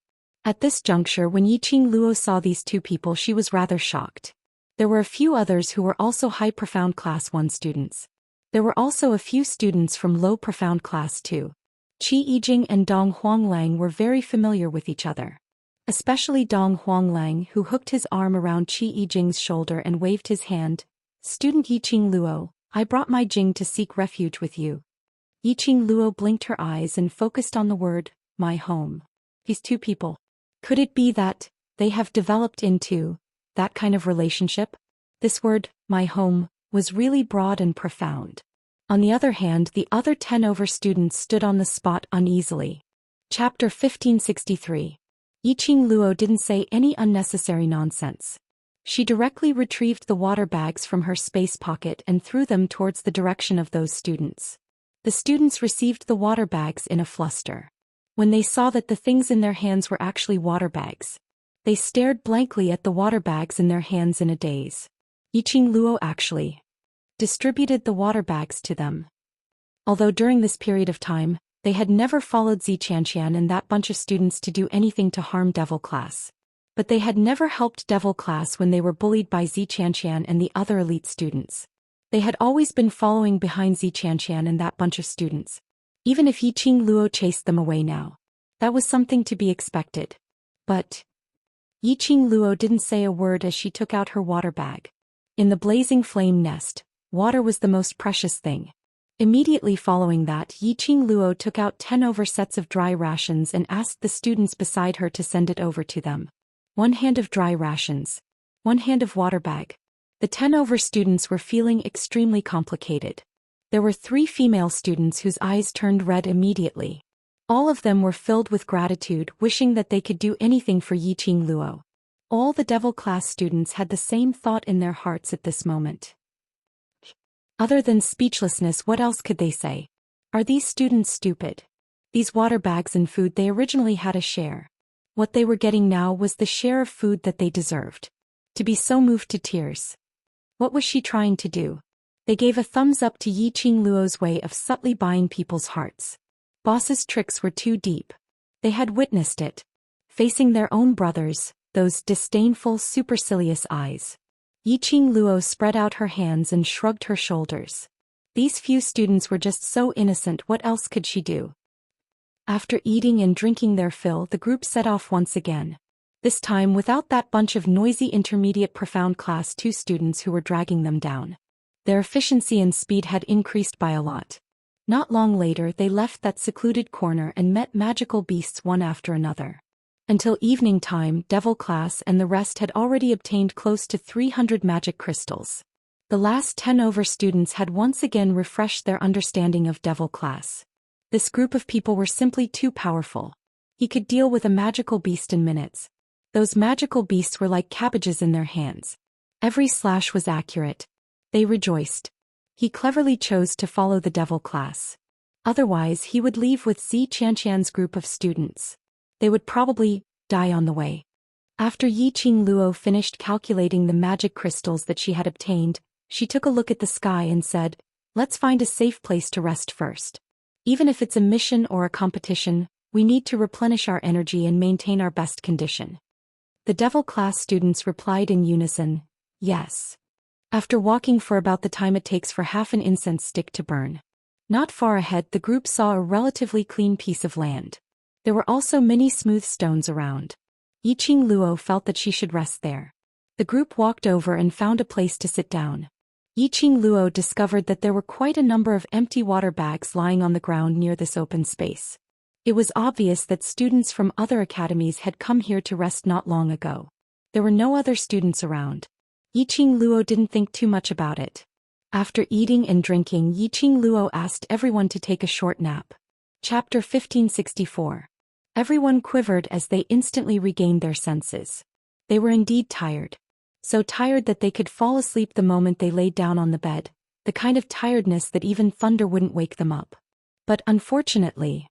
At this juncture, when Yiqing Luo saw these two people, she was rather shocked. There were a few others who were also High Profound Class 1 students. There were also a few students from Low Profound Class 2. Qi Yijing and Dong Huanglang were very familiar with each other. Especially Dong Huanglang, who hooked his arm around Qi Yijing's shoulder and waved his hand. "Student Yiqing Luo, I brought my Jing to seek refuge with you." Yiqing Luo blinked her eyes and focused on the word, "my home." These two people. Could it be that they have developed into that kind of relationship? This word, "my home," was really broad and profound. On the other hand, the other 10 students stood on the spot uneasily. Chapter 1563. Yiqing Luo didn't say any unnecessary nonsense. She directly retrieved the water bags from her space pocket and threw them towards the direction of those students. The students received the water bags in a fluster. When they saw that the things in their hands were actually water bags, they stared blankly at the water bags in their hands in a daze. Yiqing Luo actually distributed the water bags to them. Although during this period of time, they had never followed Xianxia and that bunch of students to do anything to harm Devil Class. But they had never helped Devil Class when they were bullied by Xianxia and the other elite students. They had always been following behind Xianxia and that bunch of students. Even if Yiqing Luo chased them away now, that was something to be expected. But Yiqing Luo didn't say a word as she took out her water bag. In the blazing flame nest, water was the most precious thing. Immediately following that, Yiqing Luo took out 10 sets of dry rations and asked the students beside her to send it over to them. 1 hand of dry rations. 1 hand of water bag. The 10 students were feeling extremely complicated. There were 3 female students whose eyes turned red immediately. All of them were filled with gratitude, wishing that they could do anything for Yiqing Luo. All the Devil Class students had the same thought in their hearts at this moment. Other than speechlessness, what else could they say? Are these students stupid? These water bags and food, they originally had a share. What they were getting now was the share of food that they deserved. To be so moved to tears. What was she trying to do? They gave a thumbs up to Yiqing Luo's way of subtly buying people's hearts. Boss's tricks were too deep. They had witnessed it. Facing their own brothers, those disdainful, supercilious eyes. Yiqing Luo spread out her hands and shrugged her shoulders. These few students were just so innocent, what else could she do? After eating and drinking their fill, the group set off once again. This time without that bunch of noisy intermediate profound class 2 students who were dragging them down. Their efficiency and speed had increased by a lot. Not long later, they left that secluded corner and met magical beasts one after another. Until evening time, Devil Class and the rest had already obtained close to 300 magic crystals. The last 10 students had once again refreshed their understanding of Devil Class. This group of people were simply too powerful. He could deal with a magical beast in minutes. Those magical beasts were like cabbages in their hands. Every slash was accurate. They rejoiced. He cleverly chose to follow the Devil Class. Otherwise, he would leave with Xianxia's group of students. They would probably die on the way. After Yiqing Luo finished calculating the magic crystals that she had obtained, she took a look at the sky and said, "Let's find a safe place to rest first. Even if it's a mission or a competition, we need to replenish our energy and maintain our best condition." The Devil Class students replied in unison, "Yes." After walking for about the time it takes for half an incense stick to burn. Not far ahead, the group saw a relatively clean piece of land. There were also many smooth stones around. Yiqing Luo felt that she should rest there. The group walked over and found a place to sit down. Yiqing Luo discovered that there were quite a number of empty water bags lying on the ground near this open space. It was obvious that students from other academies had come here to rest not long ago. There were no other students around. Yiqing Luo didn't think too much about it. After eating and drinking, Yiqing Luo asked everyone to take a short nap. Chapter 1564. Everyone quivered as they instantly regained their senses. They were indeed tired. So tired that they could fall asleep the moment they laid down on the bed, the kind of tiredness that even thunder wouldn't wake them up. But unfortunately,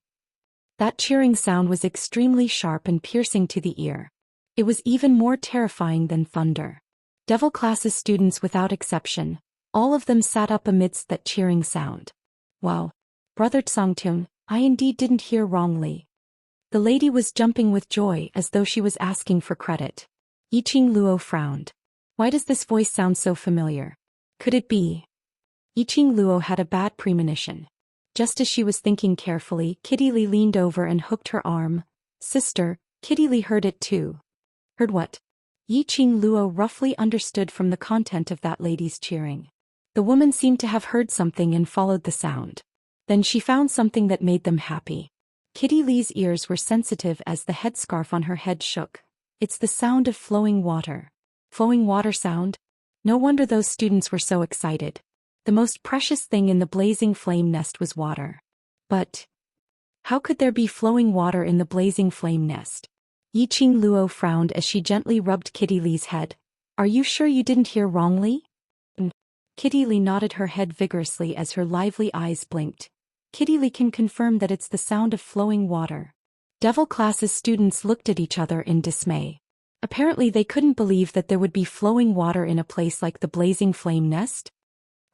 that cheering sound was extremely sharp and piercing to the ear. It was even more terrifying than thunder. Devil Class's students without exception, all of them sat up amidst that cheering sound. Wow, Brother Tsangtun, I indeed didn't hear wrongly. The lady was jumping with joy as though she was asking for credit. Yiqing Luo frowned. Why does this voice sound so familiar? Could it be? Yiqing Luo had a bad premonition. Just as she was thinking carefully, Kitty Lee leaned over and hooked her arm. Sister, Kitty Lee heard it too. Heard what? Yiqing Luo roughly understood from the content of that lady's cheering. The woman seemed to have heard something and followed the sound. Then she found something that made them happy. Kitty Lee's ears were sensitive as the headscarf on her head shook. It's the sound of flowing water. Flowing water sound? No wonder those students were so excited. The most precious thing in the blazing flame nest was water. But how could there be flowing water in the blazing flame nest? Yiqing Luo frowned as she gently rubbed Kitty Lee's head. Are you sure you didn't hear wrongly? Kitty Lee nodded her head vigorously as her lively eyes blinked. Kitty Lee can confirm that it's the sound of flowing water. Devil Class's students looked at each other in dismay. Apparently they couldn't believe that there would be flowing water in a place like the blazing flame nest.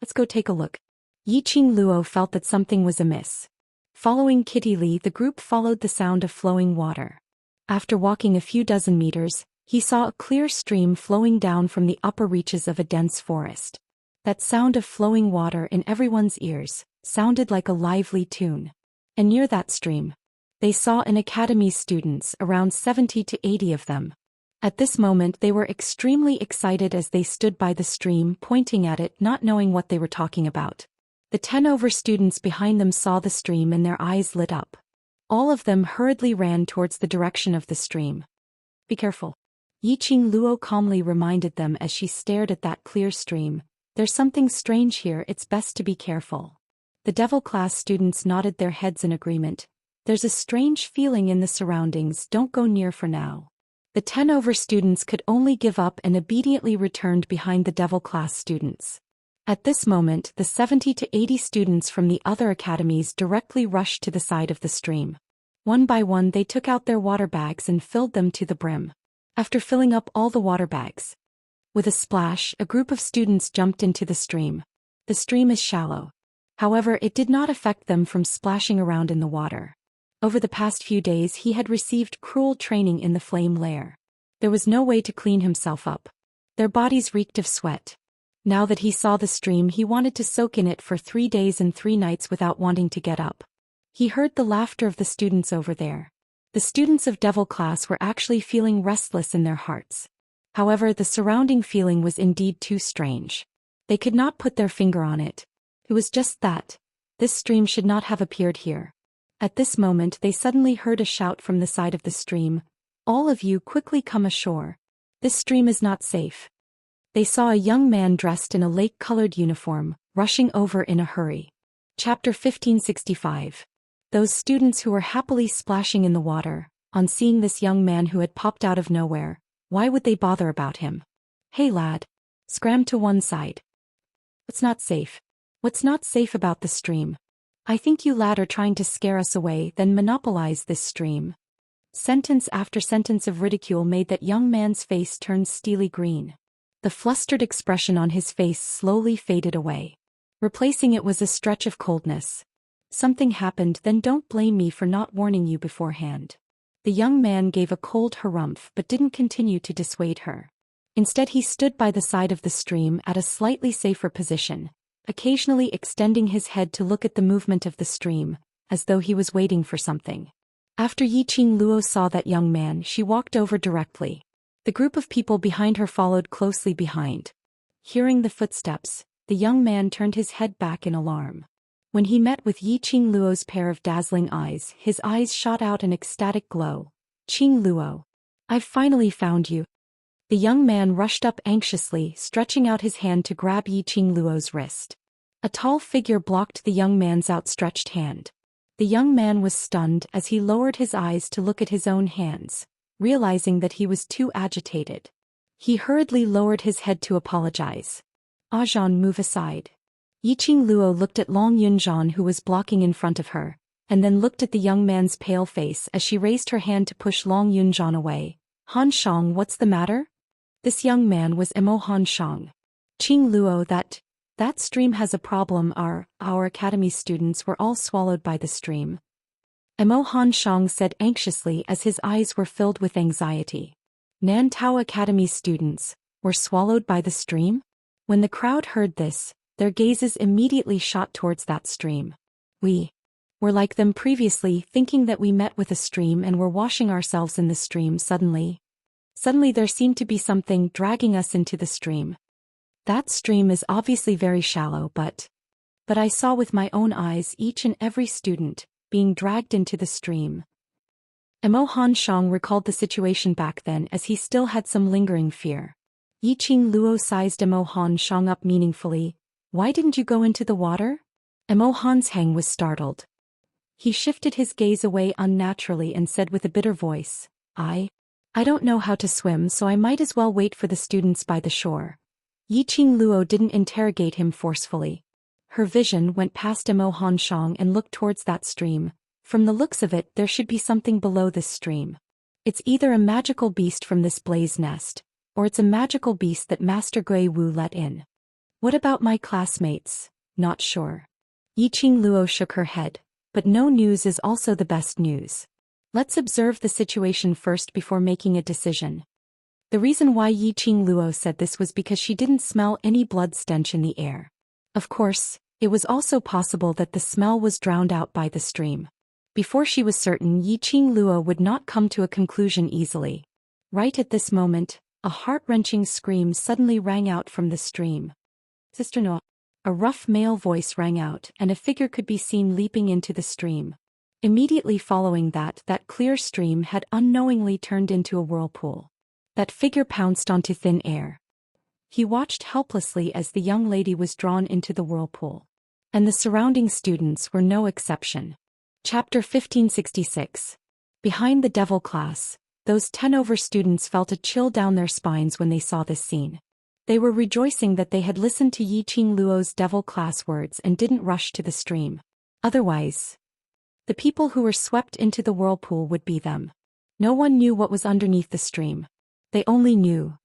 Let's go take a look. Yiqing Luo felt that something was amiss. Following Kitty Lee, the group followed the sound of flowing water. After walking a few dozen meters, he saw a clear stream flowing down from the upper reaches of a dense forest. That sound of flowing water in everyone's ears sounded like a lively tune. And near that stream, they saw an academy's students, around 70 to 80 of them. At this moment they were extremely excited as they stood by the stream, pointing at it, not knowing what they were talking about. The 10 students behind them saw the stream and their eyes lit up. All of them hurriedly ran towards the direction of the stream. Be careful. Yiqing Luo calmly reminded them as she stared at that clear stream. There's something strange here, it's best to be careful. The Devil Class students nodded their heads in agreement. There's a strange feeling in the surroundings, don't go near for now. The 10 students could only give up and obediently returned behind the Devil Class students. At this moment, the 70 to 80 students from the other academies directly rushed to the side of the stream. One by one they took out their water bags and filled them to the brim. After filling up all the water bags, with a splash, a group of students jumped into the stream. The stream is shallow. However, it did not affect them from splashing around in the water. Over the past few days he had received cruel training in the flame lair. There was no way to clean himself up. Their bodies reeked of sweat. Now that he saw the stream, he wanted to soak in it for 3 days and 3 nights without wanting to get up. He heard the laughter of the students over there. The students of Devil Class were actually feeling restless in their hearts. However, the surrounding feeling was indeed too strange. They could not put their finger on it. It was just that. This stream should not have appeared here. At this moment they suddenly heard a shout from the side of the stream. All of you quickly come ashore. This stream is not safe. They saw a young man dressed in a lake-colored uniform, rushing over in a hurry. Chapter 1565. Those students who were happily splashing in the water, on seeing this young man who had popped out of nowhere, why would they bother about him? Hey lad. Scram to one side. What's not safe? What's not safe about the stream? I think you lad are trying to scare us away, then monopolize this stream. Sentence after sentence of ridicule made that young man's face turn steely green. The flustered expression on his face slowly faded away. Replacing it was a stretch of coldness. Something happened, then don't blame me for not warning you beforehand. The young man gave a cold harumph but didn't continue to dissuade her. Instead he stood by the side of the stream at a slightly safer position, occasionally extending his head to look at the movement of the stream, as though he was waiting for something. After Yiqing Luo saw that young man, she walked over directly. The group of people behind her followed closely behind. Hearing the footsteps, the young man turned his head back in alarm. When he met with Yiqing Luo's pair of dazzling eyes, his eyes shot out an ecstatic glow. Qing Luo. I've finally found you. The young man rushed up anxiously, stretching out his hand to grab Yiqing Luo's wrist. A tall figure blocked the young man's outstretched hand. The young man was stunned as he lowered his eyes to look at his own hands, realizing that he was too agitated. He hurriedly lowered his head to apologize. "Zhan, move aside." Yiqing Luo looked at Long Yunzhan, who was blocking in front of her, and then looked at the young man's pale face as she raised her hand to push Long Yunzhan away. "Han Shang, what's the matter?" This young man was Emo Han Shang. "Qing Luo, that stream has a problem. Our academy students were all swallowed by the stream." Emo Han Shang said anxiously as his eyes were filled with anxiety. Nantao Academy students were swallowed by the stream? When the crowd heard this, their gazes immediately shot towards that stream. "We were like them previously, thinking that we met with a stream and were washing ourselves in the stream. Suddenly there seemed to be something dragging us into the stream. That stream is obviously very shallow, but I saw with my own eyes each and every student being dragged into the stream." Emo Han Shang recalled the situation back then as he still had some lingering fear. Yiqing Luo sized Emo Han Shang up meaningfully. "Why didn't you go into the water?" Emo Han's Hang was startled. He shifted his gaze away unnaturally and said with a bitter voice, I don't know how to swim, so I might as well wait for the students by the shore." Yiqing Luo didn't interrogate him forcefully. Her vision went past Emo Han Shang and looked towards that stream. From the looks of it, there should be something below this stream. It's either a magical beast from this blaze nest, or it's a magical beast that Master Gui Wu let in. "What about my classmates?" "Not sure." Yiqing Luo shook her head. "But no news is also the best news. Let's observe the situation first before making a decision." The reason why Yiqing Luo said this was because she didn't smell any blood stench in the air. Of course, it was also possible that the smell was drowned out by the stream. Before she was certain, Yiqing Luo would not come to a conclusion easily. Right at this moment, a heart-wrenching scream suddenly rang out from the stream. "Sister No!" A rough male voice rang out, and a figure could be seen leaping into the stream. Immediately following that clear stream had unknowingly turned into a whirlpool. That figure pounced onto thin air. He watched helplessly as the young lady was drawn into the whirlpool. And the surrounding students were no exception. Chapter 1566. Behind the devil class, those 10-over students felt a chill down their spines when they saw this scene. They were rejoicing that they had listened to Yiqing Luo's devil class words and didn't rush to the stream. Otherwise, the people who were swept into the whirlpool would be them. No one knew what was underneath the stream. They only knew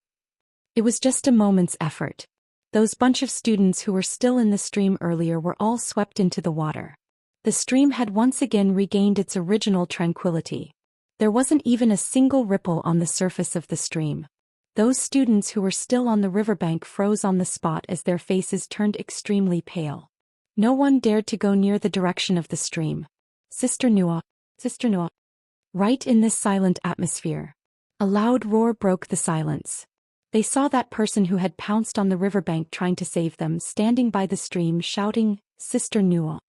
it was just a moment's effort. Those bunch of students who were still in the stream earlier were all swept into the water. The stream had once again regained its original tranquility. There wasn't even a single ripple on the surface of the stream. Those students who were still on the riverbank froze on the spot as their faces turned extremely pale. No one dared to go near the direction of the stream. "Sister Nua, Sister Nua." Right in this silent atmosphere, a loud roar broke the silence. They saw that person who had pounced on the riverbank trying to save them standing by the stream shouting, "Sister Nua."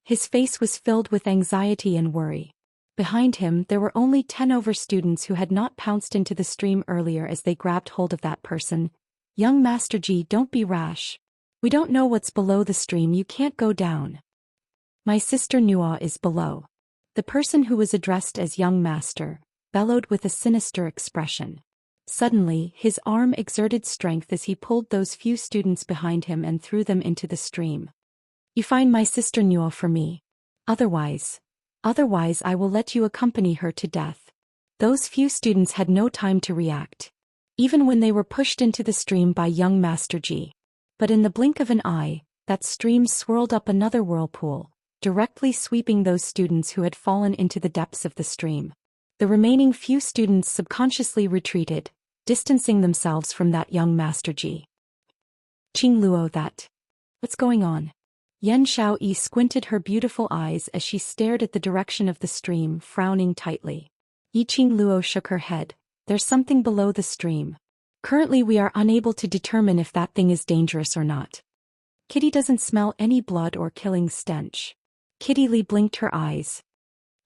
His face was filled with anxiety and worry. Behind him there were only 10-over students who had not pounced into the stream earlier as they grabbed hold of that person. "Young Master Ji, don't be rash. We don't know what's below the stream, you can't go down. My sister Nua is below." The person who was addressed as young master bellowed with a sinister expression. Suddenly, his arm exerted strength as he pulled those few students behind him and threw them into the stream. "You find my sister Nua for me. Otherwise I will let you accompany her to death." Those few students had no time to react, even when they were pushed into the stream by young Master Ji. But in the blink of an eye, that stream swirled up another whirlpool, directly sweeping those students who had fallen into the depths of the stream. The remaining few students subconsciously retreated, distancing themselves from that young Master Ji. "Qing Luo, what's going on?" Yan Xiaoyi squinted her beautiful eyes as she stared at the direction of the stream, frowning tightly. Yiqing Luo shook her head. "There's something below the stream. Currently we are unable to determine if that thing is dangerous or not. Kitty doesn't smell any blood or killing stench." Kitty Li blinked her eyes.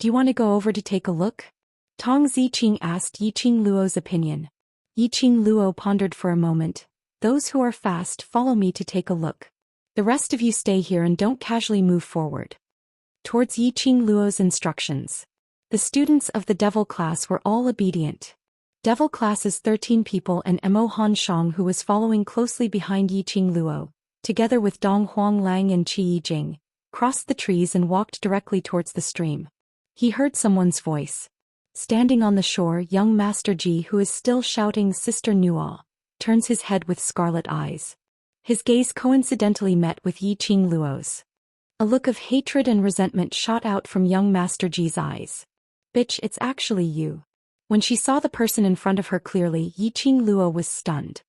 "Do you want to go over to take a look?" Tong Ziqing asked Yiqing Luo's opinion. Yiqing Luo pondered for a moment. Those who are fast follow me to take a look. The rest of you stay here and don't casually move forward. Towards Yiqing Luo's instructions. The students of the Devil class were all obedient. Devil class's 13 people and Mo Han Shang, who was following closely behind Yiqing Luo, together with Dong Huang Lang and Qi Yijing, crossed the trees and walked directly towards the stream. He heard someone's voice. Standing on the shore, young Master Ji, who is still shouting Sister Nuo, turns his head with scarlet eyes. His gaze coincidentally met with Yiqing Luo's. A look of hatred and resentment shot out from young Master Ji's eyes. Bitch, it's actually you. When she saw the person in front of her clearly, Yiqing Luo was stunned.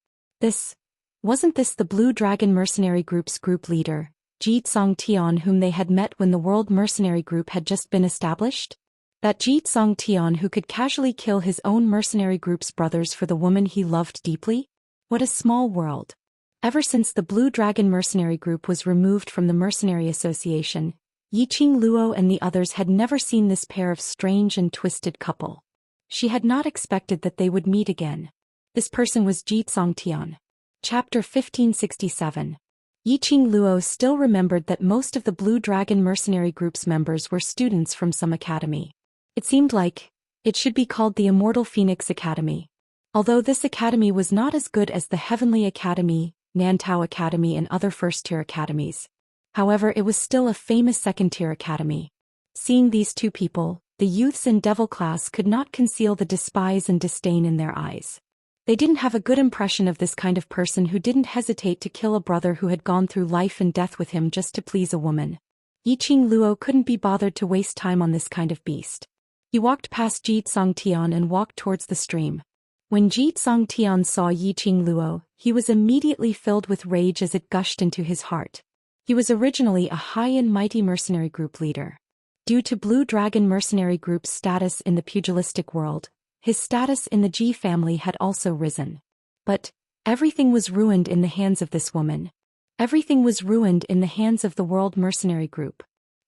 Wasn't this the Blue Dragon Mercenary Group's group leader, Ji Tian, whom they had met when the World Mercenary Group had just been established? That Ji Tian who could casually kill his own mercenary group's brothers for the woman he loved deeply? What a small world. Ever since the Blue Dragon Mercenary Group was removed from the Mercenary Association, Yiqing Luo and the others had never seen this pair of strange and twisted couple. She had not expected that they would meet again. This person was Ji Tian. Chapter 1567. Yiqing Luo still remembered that most of the Blue Dragon Mercenary Group's members were students from some academy. It seemed like it should be called the Immortal Phoenix Academy. Although this academy was not as good as the Heavenly Academy, Nantao Academy and other first-tier academies. However, it was still a famous second-tier academy. Seeing these two people, the youths in Devil class could not conceal the despise and disdain in their eyes. They didn't have a good impression of this kind of person who didn't hesitate to kill a brother who had gone through life and death with him just to please a woman. Yiqing Luo couldn't be bothered to waste time on this kind of beast. He walked past Ji Tian and walked towards the stream. When Ji Tian saw Yiqing Luo, he was immediately filled with rage as it gushed into his heart. He was originally a high and mighty mercenary group leader. Due to Blue Dragon Mercenary Group's status in the pugilistic world, his status in the Ji family had also risen. But everything was ruined in the hands of this woman. Everything was ruined in the hands of the World Mercenary Group.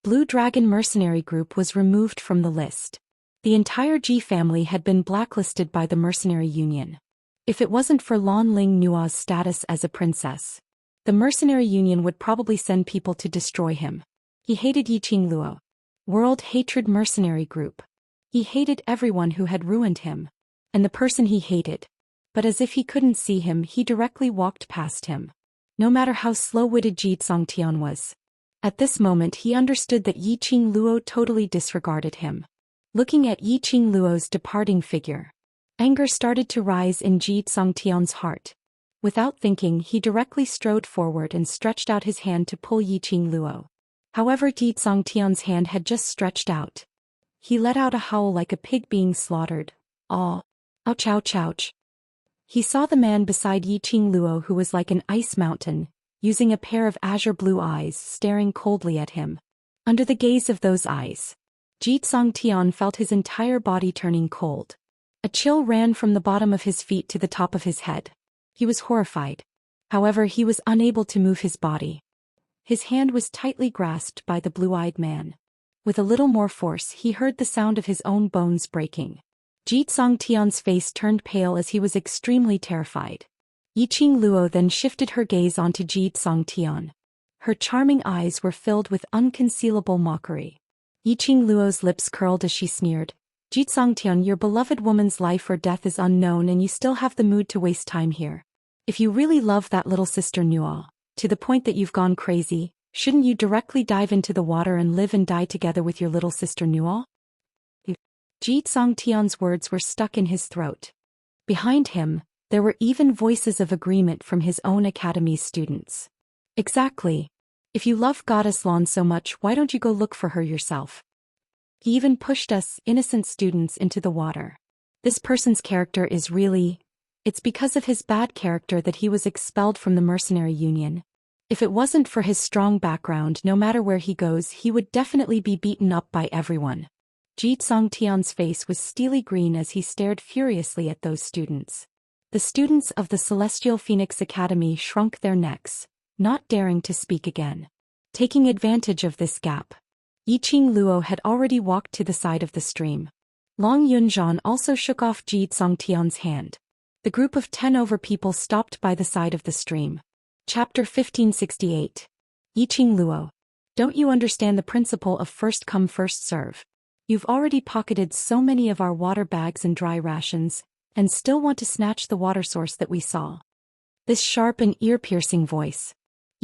Blue Dragon Mercenary Group was removed from the list. The entire Ji family had been blacklisted by the Mercenary Union. If it wasn't for Lan Ling Nua's status as a princess, the Mercenary Union would probably send people to destroy him. He hated Yiqing Luo. World Hatred Mercenary Group. He hated everyone who had ruined him. And the person he hated. But as if he couldn't see him, he directly walked past him. No matter how slow-witted Ji Tian was. At this moment he understood that Yiqing Luo totally disregarded him. Looking at Yiqing Luo's departing figure, anger started to rise in Ji Tian's heart. Without thinking, he directly strode forward and stretched out his hand to pull Yiqing Luo. However, Ji Tian's hand had just stretched out. He let out a howl like a pig being slaughtered. Aw! Ouch ouch ouch! He saw the man beside Yiqing Luo, who was like an ice mountain, using a pair of azure blue eyes staring coldly at him. Under the gaze of those eyes, Ji Tian felt his entire body turning cold. A chill ran from the bottom of his feet to the top of his head. He was horrified. However, he was unable to move his body. His hand was tightly grasped by the blue-eyed man. With a little more force, he heard the sound of his own bones breaking. Ji Tian's face turned pale as he was extremely terrified. Yiqing Luo then shifted her gaze onto Ji Tian. Her charming eyes were filled with unconcealable mockery. Yiqing Luo's lips curled as she sneered. Ji Tian, your beloved woman's life or death is unknown and you still have the mood to waste time here. If you really love that little sister Nuo, to the point that you've gone crazy, shouldn't you directly dive into the water and live and die together with your little sister Nuo? Ji Tian's words were stuck in his throat. Behind him, there were even voices of agreement from his own academy's students. Exactly. If you love Goddess Lan so much, why don't you go look for her yourself? He even pushed us, innocent students, into the water. This person's character is really... It's because of his bad character that he was expelled from the Mercenary Union. If it wasn't for his strong background, no matter where he goes, he would definitely be beaten up by everyone. Ji Tian's face was steely green as he stared furiously at those students. The students of the Celestial Phoenix Academy shrunk their necks, not daring to speak again. Taking advantage of this gap, Yiqing Luo had already walked to the side of the stream. Long Yunzhan also shook off Ji Tian's hand. The group of 10 over people stopped by the side of the stream. Chapter 1568. Yiqing Luo. Don't you understand the principle of first come first serve? You've already pocketed so many of our water bags and dry rations, and still want to snatch the water source that we saw. This sharp and ear-piercing voice.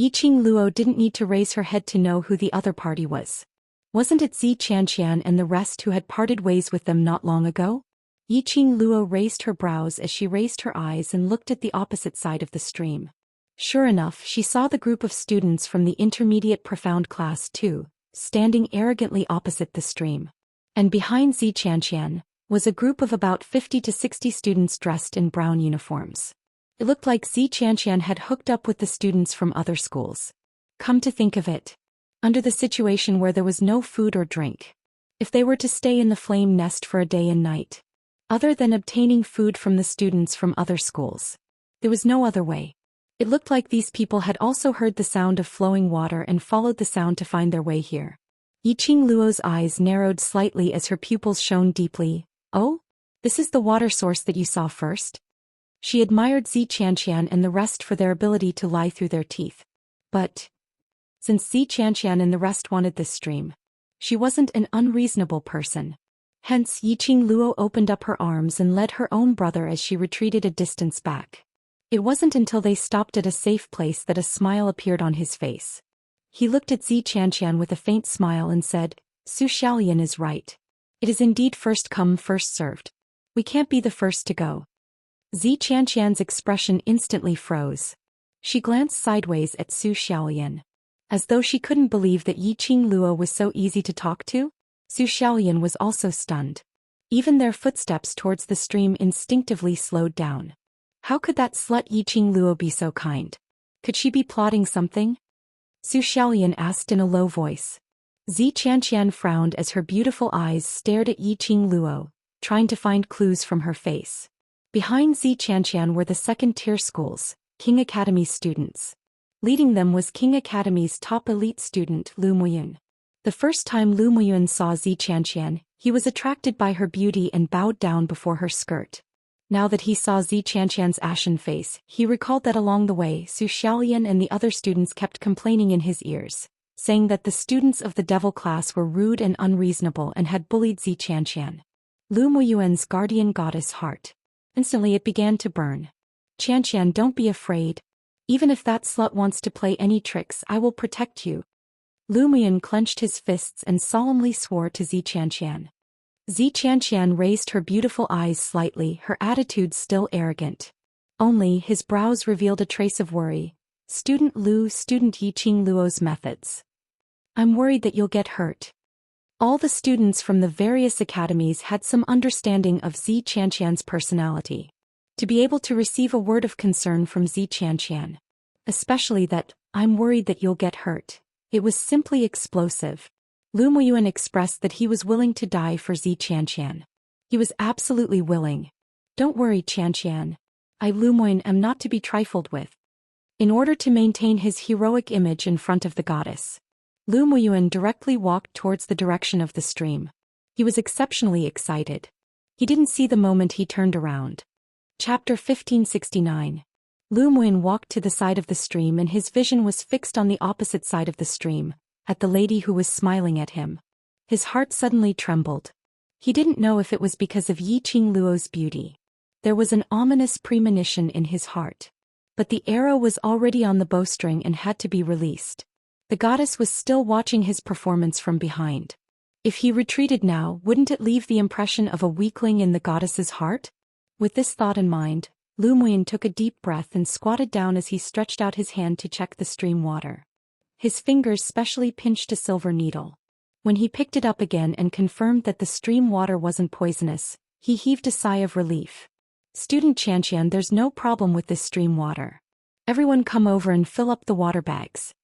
Yiqing Luo didn't need to raise her head to know who the other party was. Wasn't it Xianxia and the rest who had parted ways with them not long ago? Yiqing Luo raised her brows as she raised her eyes and looked at the opposite side of the stream. Sure enough, she saw the group of students from the intermediate profound class 2, standing arrogantly opposite the stream. And behind Xianxia was a group of about 50 to 60 students dressed in brown uniforms. It looked like Xianxia had hooked up with the students from other schools. Come to think of it, under the situation where there was no food or drink, if they were to stay in the flame nest for a day and night, other than obtaining food from the students from other schools, there was no other way. It looked like these people had also heard the sound of flowing water and followed the sound to find their way here. Yiqing Luo's eyes narrowed slightly as her pupils shone deeply. Oh? This is the water source that you saw first? She admired Xianxia and the rest for their ability to lie through their teeth. But since Xianxia and the rest wanted this stream, she wasn't an unreasonable person. Hence Yiqing Luo opened up her arms and led her own brother as she retreated a distance back. It wasn't until they stopped at a safe place that a smile appeared on his face. He looked at Xianxia with a faint smile and said, Zhou Xian is right. It is indeed first come first served. We can't be the first to go. Xianxia's expression instantly froze. She glanced sideways at Zhou Xian. As though she couldn't believe that Yiqing Luo was so easy to talk to, Zhou Xian was also stunned. Even their footsteps towards the stream instinctively slowed down. How could that slut Yiqing Luo be so kind? Could she be plotting something? Zhou Xian asked in a low voice. Xianxia frowned as her beautiful eyes stared at Yiqing Luo, trying to find clues from her face. Behind Xianxia were the second-tier schools, King Academy students. Leading them was King Academy's top elite student Lu Muyun. The first time Lu Muyun saw Xianxia, he was attracted by her beauty and bowed down before her skirt. Now that he saw Xianxia's ashen face, he recalled that along the way Zhou Xian and the other students kept complaining in his ears, saying that the students of the devil class were rude and unreasonable and had bullied Xianxia. Lu Muyuan's guardian goddess heart. Instantly it began to burn. Xianxia, don't be afraid. Even if that slut wants to play any tricks, I will protect you. Lu Muyuan clenched his fists and solemnly swore to Xianxia. Xianxia raised her beautiful eyes slightly, her attitude still arrogant. Only his brows revealed a trace of worry. Student Lu, Student Yiqing Luo's methods. I'm worried that you'll get hurt. All the students from the various academies had some understanding of Xianxia's personality. To be able to receive a word of concern from Xianxia, especially that, I'm worried that you'll get hurt, it was simply explosive. Lu Muyuan expressed that he was willing to die for Xianxia. He was absolutely willing. Don't worry, Xianxia. I, Lu Muyuan, am not to be trifled with. In order to maintain his heroic image in front of the goddess, Lu Muyuan directly walked towards the direction of the stream. He was exceptionally excited. He didn't see the moment he turned around. Chapter 1569. Lu Muyuan walked to the side of the stream and his vision was fixed on the opposite side of the stream, at the lady who was smiling at him. His heart suddenly trembled. He didn't know if it was because of Yiqing Luo's beauty. There was an ominous premonition in his heart. But the arrow was already on the bowstring and had to be released. The goddess was still watching his performance from behind. If he retreated now, wouldn't it leave the impression of a weakling in the goddess's heart? With this thought in mind, Lu Muyuan took a deep breath and squatted down as he stretched out his hand to check the stream water. His fingers specially pinched a silver needle. When he picked it up again and confirmed that the stream water wasn't poisonous, he heaved a sigh of relief. Student Xianxia, there's no problem with this stream water. Everyone come over and fill up the water bags.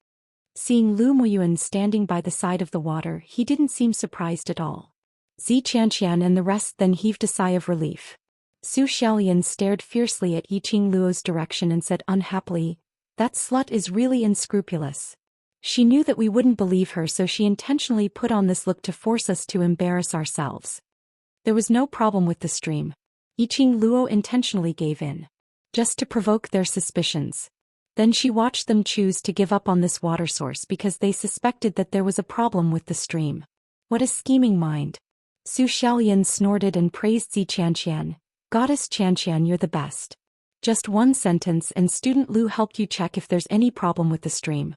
Seeing Lu Muyuan standing by the side of the water, he didn't seem surprised at all. Xianxia and the rest then heaved a sigh of relief. Zhou Xian stared fiercely at Yiqing Luo's direction and said unhappily, that slut is really unscrupulous. She knew that we wouldn't believe her, so she intentionally put on this look to force us to embarrass ourselves. There was no problem with the stream. Yiqing Luo intentionally gave in, just to provoke their suspicions. Then she watched them choose to give up on this water source because they suspected that there was a problem with the stream. What a scheming mind. Su Xiaoyan snorted and praised Xianxia. Goddess Xianxia, you're the best. Just one sentence and Student Lu helped you check if there's any problem with the stream.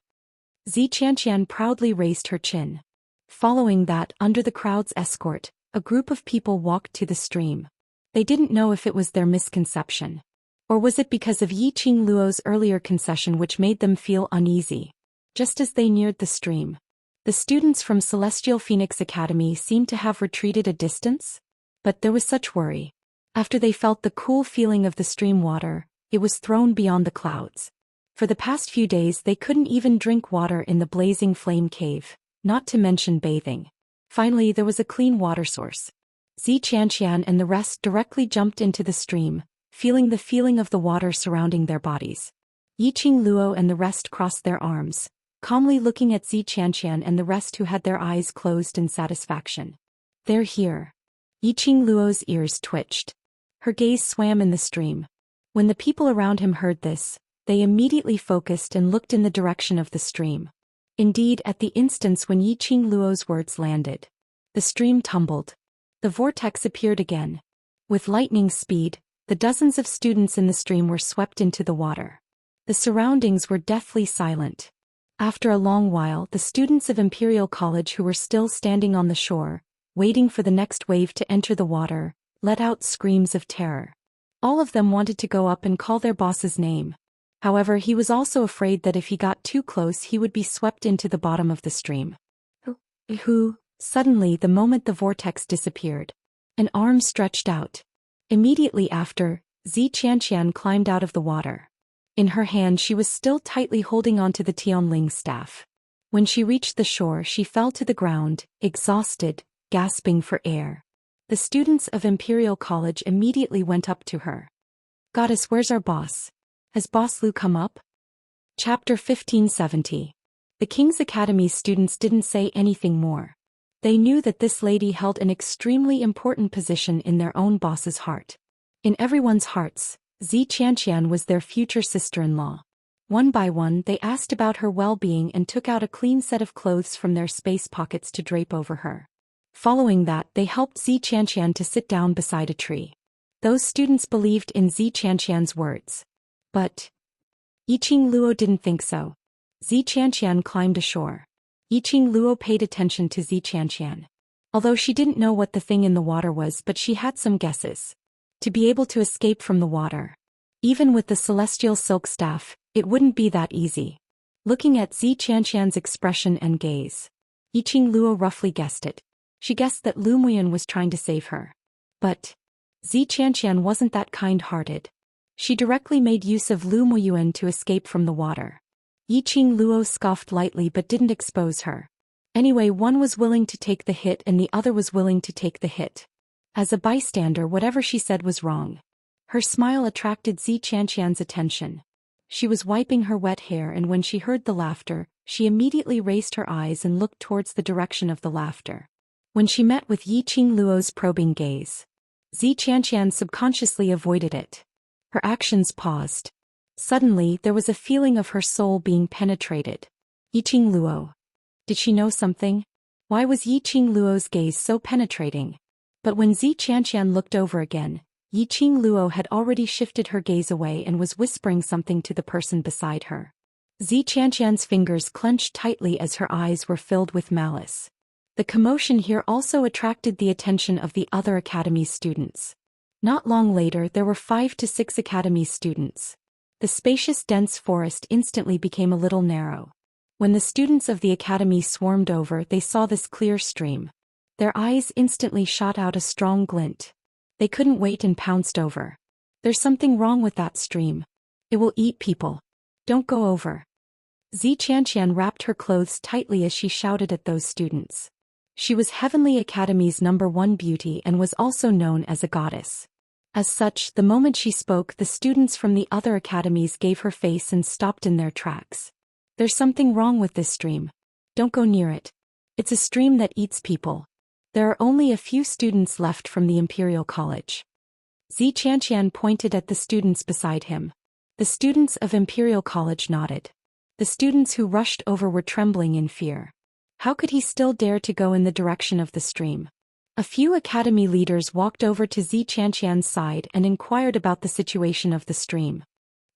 Xianxia proudly raised her chin. Following that, under the crowd's escort, a group of people walked to the stream. They didn't know if it was their misconception. Or was it because of Yiqing Luo's earlier concession which made them feel uneasy? Just as they neared the stream, the students from Celestial Phoenix Academy seemed to have retreated a distance. But there was such worry. After they felt the cool feeling of the stream water, it was thrown beyond the clouds. For the past few days they couldn't even drink water in the blazing flame cave, not to mention bathing. Finally there was a clean water source. Xianxia and the rest directly jumped into the stream, feeling the feeling of the water surrounding their bodies. Yiqing Luo and the rest crossed their arms, calmly looking at Xianxia and the rest who had their eyes closed in satisfaction. They're here. Yiqing Luo's ears twitched. Her gaze swam in the stream. When the people around him heard this, they immediately focused and looked in the direction of the stream. Indeed, at the instance when Yiqing Luo's words landed, the stream tumbled. The vortex appeared again. With lightning speed, the dozens of students in the stream were swept into the water. The surroundings were deathly silent. After a long while, the students of Imperial College who were still standing on the shore, waiting for the next wave to enter the water, let out screams of terror. All of them wanted to go up and call their boss's name. However, he was also afraid that if he got too close he would be swept into the bottom of the stream. Suddenly, the moment the vortex disappeared, an arm stretched out. Immediately after, Xianxia climbed out of the water. In her hand she was still tightly holding onto the Tianling staff. When she reached the shore she fell to the ground, exhausted, gasping for air. The students of Imperial College immediately went up to her. Goddess, where's our boss? Has Boss Lu come up? Chapter 1570. The King's Academy students didn't say anything more. They knew that this lady held an extremely important position in their own boss's heart. In everyone's hearts, Xianxia was their future sister-in-law. One by one they asked about her well-being and took out a clean set of clothes from their space pockets to drape over her. Following that, they helped Xianxia to sit down beside a tree. Those students believed in Xianxia's words. But Yiqing Luo didn't think so. Xianxia climbed ashore. Yiqing Luo paid attention to Xianxia. Although she didn't know what the thing in the water was, but she had some guesses. To be able to escape from the water, even with the celestial silk staff, it wouldn't be that easy. Looking at Xianxia's expression and gaze, Yiqing Luo roughly guessed it. She guessed that Lu Muyan was trying to save her. But Xianxia wasn't that kind-hearted. She directly made use of Lu Muyan to escape from the water. Yiqing Luo scoffed lightly but didn't expose her. Anyway, one was willing to take the hit and the other was willing to take the hit. As a bystander, whatever she said was wrong. Her smile attracted Xianxia's attention. She was wiping her wet hair, and when she heard the laughter, she immediately raised her eyes and looked towards the direction of the laughter. When she met with Yiqing Luo's probing gaze, Xianxia subconsciously avoided it. Her actions paused. Suddenly, there was a feeling of her soul being penetrated. Yiqing Luo. Did she know something? Why was Yiqing Luo's gaze so penetrating? But when Xianxia looked over again, Yiqing Luo had already shifted her gaze away and was whispering something to the person beside her. Xianxia's fingers clenched tightly as her eyes were filled with malice. The commotion here also attracted the attention of the other academy students. Not long later there were 5 to 6 academy students. The spacious dense forest instantly became a little narrow. When the students of the academy swarmed over, they saw this clear stream. Their eyes instantly shot out a strong glint. They couldn't wait and pounced over. There's something wrong with that stream. It will eat people. Don't go over. Xianxia wrapped her clothes tightly as she shouted at those students. She was Heavenly Academy's #1 beauty and was also known as a goddess. As such, the moment she spoke, the students from the other academies gave her face and stopped in their tracks. There's something wrong with this stream. Don't go near it. It's a stream that eats people. There are only a few students left from the Imperial College. Xianxia pointed at the students beside him. The students of Imperial College nodded. The students who rushed over were trembling in fear. How could he still dare to go in the direction of the stream? A few academy leaders walked over to Xianxia's side and inquired about the situation of the stream.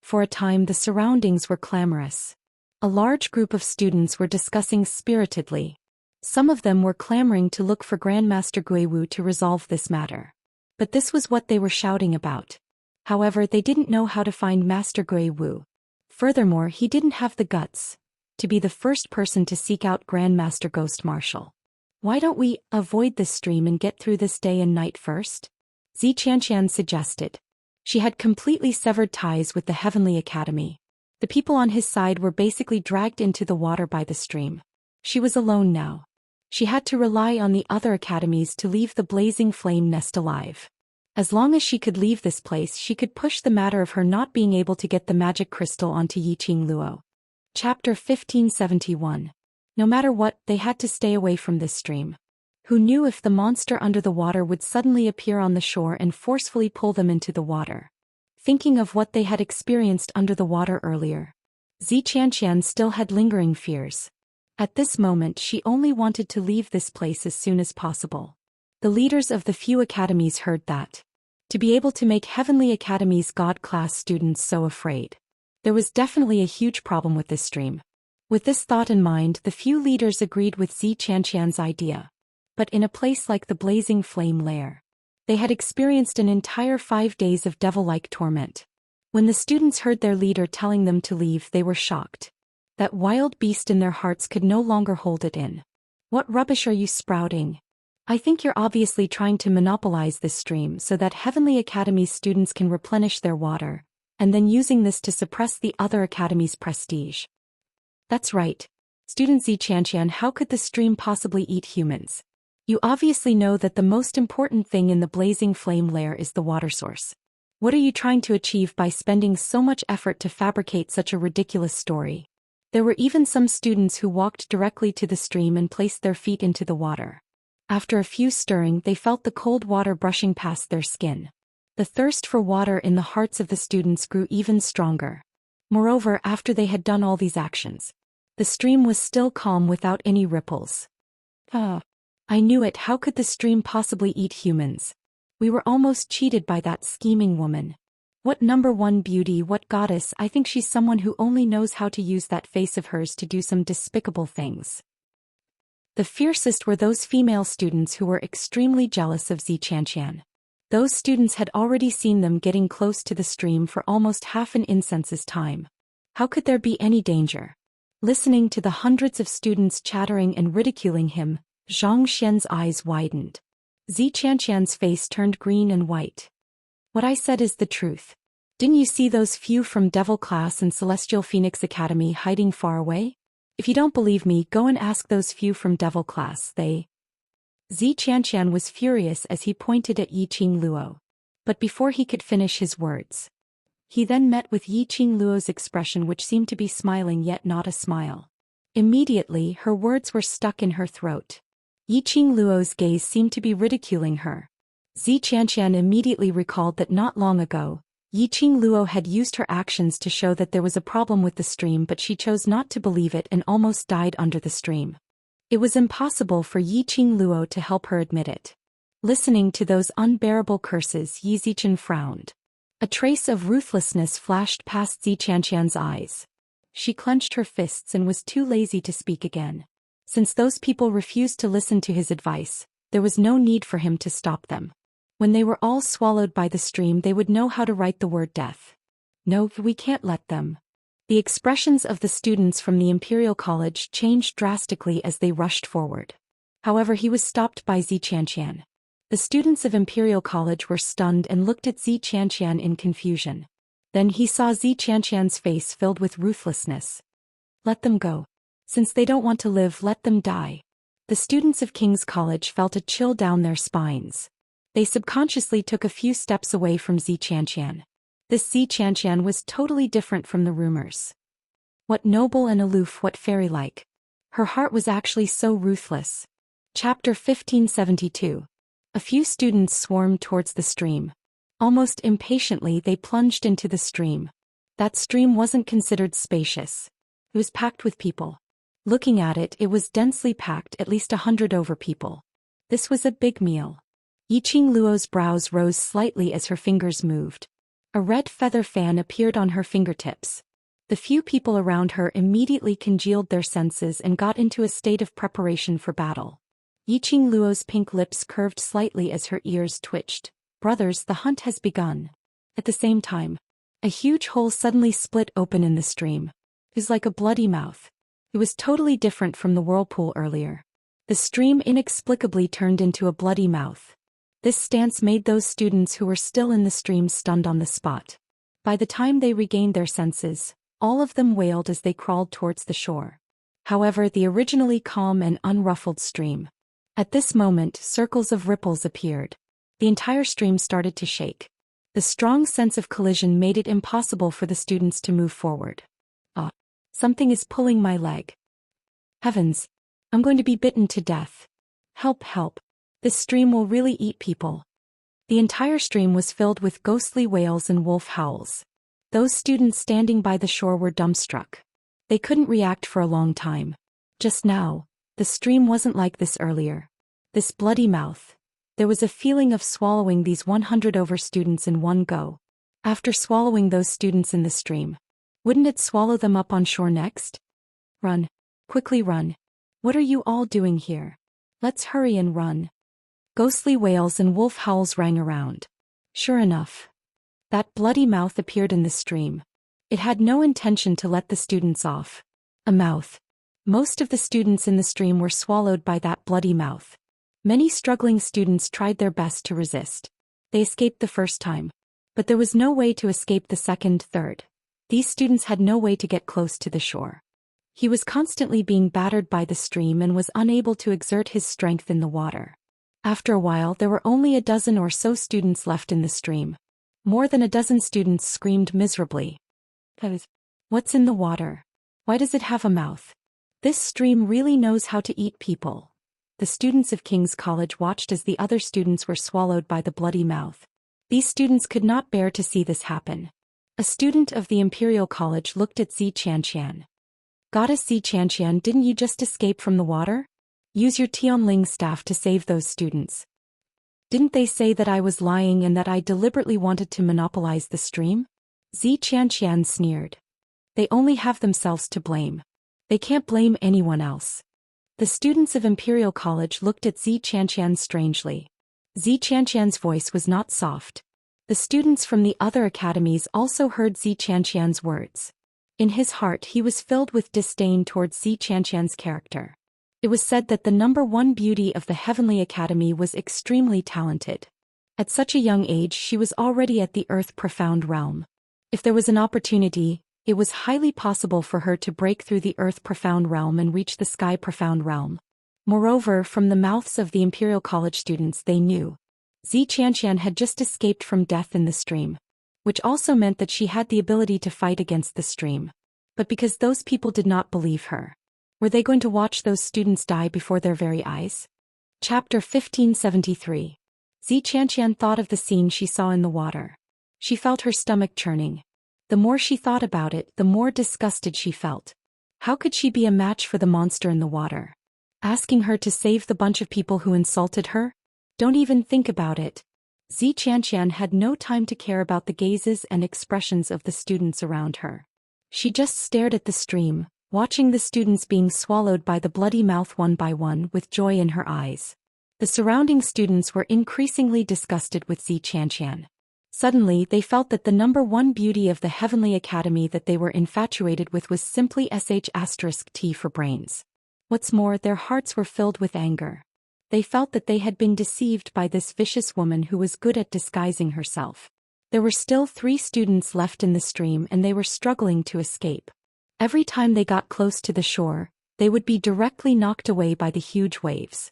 For a time the surroundings were clamorous. A large group of students were discussing spiritedly. Some of them were clamoring to look for Grandmaster Guiwu to resolve this matter. But this was what they were shouting about. However, they didn't know how to find Master Guiwu. Furthermore, he didn't have the guts to be the first person to seek out Grandmaster Ghost Marshal. Why don't we avoid this stream and get through this day and night first? Xianxia suggested. She had completely severed ties with the Heavenly Academy. The people on his side were basically dragged into the water by the stream. She was alone now. She had to rely on the other academies to leave the blazing flame nest alive. As long as she could leave this place, she could push the matter of her not being able to get the magic crystal onto Yiqing Luo. Chapter 1571. No matter what, they had to stay away from this stream. Who knew if the monster under the water would suddenly appear on the shore and forcefully pull them into the water? Thinking of what they had experienced under the water earlier, Xianxia still had lingering fears. At this moment she only wanted to leave this place as soon as possible. The leaders of the few academies heard that. To be able to make Heavenly Academy's God-class students so afraid. There was definitely a huge problem with this stream. With this thought in mind, the few leaders agreed with Xianxia's idea. But in a place like the blazing flame lair, they had experienced an entire 5 days of devil-like torment. When the students heard their leader telling them to leave, they were shocked. That wild beast in their hearts could no longer hold it in. What rubbish are you sprouting? I think you're obviously trying to monopolize this stream so that Heavenly Academy's students can replenish their water, and then using this to suppress the other academy's prestige. That's right. Student Xianxia, how could the stream possibly eat humans? You obviously know that the most important thing in the blazing flame lair is the water source. What are you trying to achieve by spending so much effort to fabricate such a ridiculous story? There were even some students who walked directly to the stream and placed their feet into the water. After a few stirring, they felt the cold water brushing past their skin. The thirst for water in the hearts of the students grew even stronger. Moreover, after they had done all these actions, the stream was still calm without any ripples. I knew it. How could the stream possibly eat humans? We were almost cheated by that scheming woman. What number one beauty, what goddess. I think she's someone who only knows how to use that face of hers to do some despicable things. The fiercest were those female students who were extremely jealous of Xianxia. Those students had already seen them getting close to the stream for almost half an incense's time. How could there be any danger? Listening to the hundreds of students chattering and ridiculing him, Zhou Xian's eyes widened. Xianxia's face turned green and white. What I said is the truth. Didn't you see those few from Devil Class and Celestial Phoenix Academy hiding far away? If you don't believe me, go and ask those few from Devil Class. Xianxia was furious as he pointed at Yiqing Luo. But before he could finish his words, he then met with Yiqing Luo's expression, which seemed to be smiling yet not a smile. Immediately, her words were stuck in her throat. Yiqing Luo's gaze seemed to be ridiculing her. Xianxia immediately recalled that not long ago, Yiqing Luo had used her actions to show that there was a problem with the stream, but she chose not to believe it and almost died under the stream. It was impossible for Yiqing Luo to help her admit it. Listening to those unbearable curses, Yixichen frowned. A trace of ruthlessness flashed past Xianxia's eyes. She clenched her fists and was too lazy to speak again. Since those people refused to listen to his advice, there was no need for him to stop them. When they were all swallowed by the stream, they would know how to write the word death. No, we can't let them. The expressions of the students from the Imperial College changed drastically as they rushed forward. However, he was stopped by Xianxia. The students of Imperial College were stunned and looked at Xianxia in confusion. Then he saw Xianxia's face filled with ruthlessness. Let them go. Since they don't want to live, let them die. The students of King's College felt a chill down their spines. They subconsciously took a few steps away from Xianxia. This Xianxia was totally different from the rumors. What noble and aloof, what fairy-like. Her heart was actually so ruthless. Chapter 1572. A few students swarmed towards the stream. Almost impatiently they plunged into the stream. That stream wasn't considered spacious. It was packed with people. Looking at it, it was densely packed, at least 100 over people. This was a big meal. Yiqing Luo's brows rose slightly as her fingers moved. A red feather fan appeared on her fingertips. The few people around her immediately congealed their senses and got into a state of preparation for battle. Yiqing Luo's pink lips curved slightly as her ears twitched. Brothers, the hunt has begun. At the same time, a huge hole suddenly split open in the stream. It was like a bloody mouth. It was totally different from the whirlpool earlier. The stream inexplicably turned into a bloody mouth. This stance made those students who were still in the stream stunned on the spot. By the time they regained their senses, all of them wailed as they crawled towards the shore. However, the originally calm and unruffled stream. At this moment, circles of ripples appeared. The entire stream started to shake. The strong sense of collision made it impossible for the students to move forward. Ah, something is pulling my leg. Heavens, I'm going to be bitten to death. Help, help. This stream will really eat people. The entire stream was filled with ghostly wails and wolf howls. Those students standing by the shore were dumbstruck. They couldn't react for a long time. Just now, the stream wasn't like this earlier. This bloody mouth. There was a feeling of swallowing these 100 over students in one go. After swallowing those students in the stream, wouldn't it swallow them up on shore next? Run. Quickly run. What are you all doing here? Let's hurry and run. Ghostly wails and wolf howls rang around. Sure enough, that bloody mouth appeared in the stream. It had no intention to let the students off. A mouth. Most of the students in the stream were swallowed by that bloody mouth. Many struggling students tried their best to resist. They escaped the first time. But there was no way to escape the second, third. These students had no way to get close to the shore. He was constantly being battered by the stream and was unable to exert his strength in the water. After a while, there were only a dozen or so students left in the stream. More than a dozen students screamed miserably. What's in the water? Why does it have a mouth? This stream really knows how to eat people. The students of King's College watched as the other students were swallowed by the bloody mouth. These students could not bear to see this happen. A student of the Imperial College looked at Xianxia. Goddess Xianxia, didn't you just escape from the water? Use your Tianling staff to save those students. Didn't they say that I was lying and that I deliberately wanted to monopolize the stream? Xianxia sneered. They only have themselves to blame. They can't blame anyone else. The students of Imperial College looked at Xianxia strangely. Xianxia's voice was not soft. The students from the other academies also heard Xianxia's words. In his heart he was filled with disdain towards Xianxia's character. It was said that the number one beauty of the Heavenly Academy was extremely talented. At such a young age she was already at the Earth Profound Realm. If there was an opportunity, it was highly possible for her to break through the Earth Profound Realm and reach the Sky Profound Realm. Moreover, from the mouths of the Imperial College students they knew Xianxia had just escaped from death in the stream, which also meant that she had the ability to fight against the stream. But because those people did not believe her, were they going to watch those students die before their very eyes? Chapter 1573. Xianxia thought of the scene she saw in the water. She felt her stomach churning. The more she thought about it, the more disgusted she felt. How could she be a match for the monster in the water? Asking her to save the bunch of people who insulted her? Don't even think about it. Xianxia had no time to care about the gazes and expressions of the students around her. She just stared at the stream, watching the students being swallowed by the bloody mouth one by one with joy in her eyes. The surrounding students were increasingly disgusted with Xianxia. Suddenly they felt that the number one beauty of the Heavenly Academy that they were infatuated with was simply *T for brains. What's more, their hearts were filled with anger. They felt that they had been deceived by this vicious woman who was good at disguising herself. There were still 3 students left in the stream and they were struggling to escape. Every time they got close to the shore, they would be directly knocked away by the huge waves.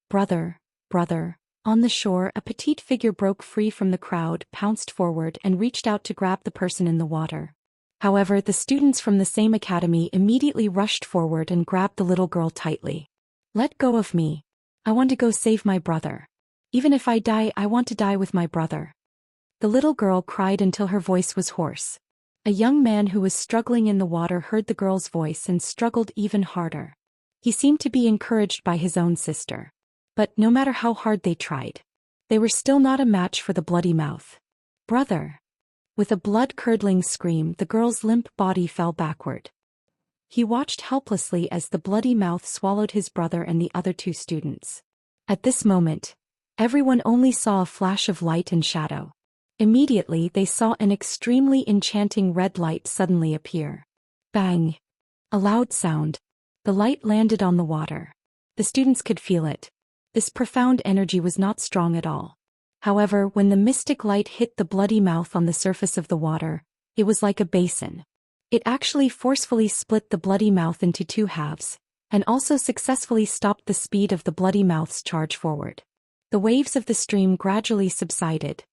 Brother, brother. On the shore, a petite figure broke free from the crowd, pounced forward and reached out to grab the person in the water. However, the students from the same academy immediately rushed forward and grabbed the little girl tightly. Let go of me. I want to go save my brother. Even if I die, I want to die with my brother. The little girl cried until her voice was hoarse. A young man who was struggling in the water heard the girl's voice and struggled even harder. He seemed to be encouraged by his own sister. But no matter how hard they tried, they were still not a match for the bloody mouth. "Brother!" With a blood-curdling scream, the girl's limp body fell backward. He watched helplessly as the bloody mouth swallowed his brother and the other two students. At this moment, everyone only saw a flash of light and shadow. Immediately they saw an extremely enchanting red light suddenly appear. Bang! A loud sound. The light landed on the water. The students could feel it. This profound energy was not strong at all. However, when the mystic light hit the bloody mouth on the surface of the water, it was like a basin. It actually forcefully split the bloody mouth into two halves, and also successfully stopped the speed of the bloody mouth's charge forward. The waves of the stream gradually subsided.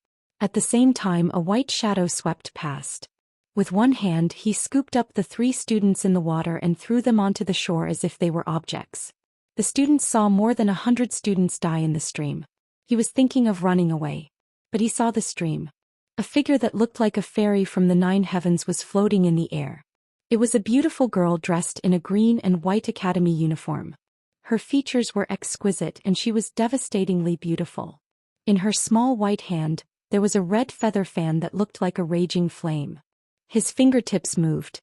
At the same time, a white shadow swept past. With one hand, he scooped up the 3 students in the water and threw them onto the shore as if they were objects. The students saw more than 100 students die in the stream. He was thinking of running away. But he saw the stream. A figure that looked like a fairy from the 9 heavens was floating in the air. It was a beautiful girl dressed in a green and white academy uniform. Her features were exquisite and she was devastatingly beautiful. In her small white hand, there was a red feather fan that looked like a raging flame. His fingertips moved.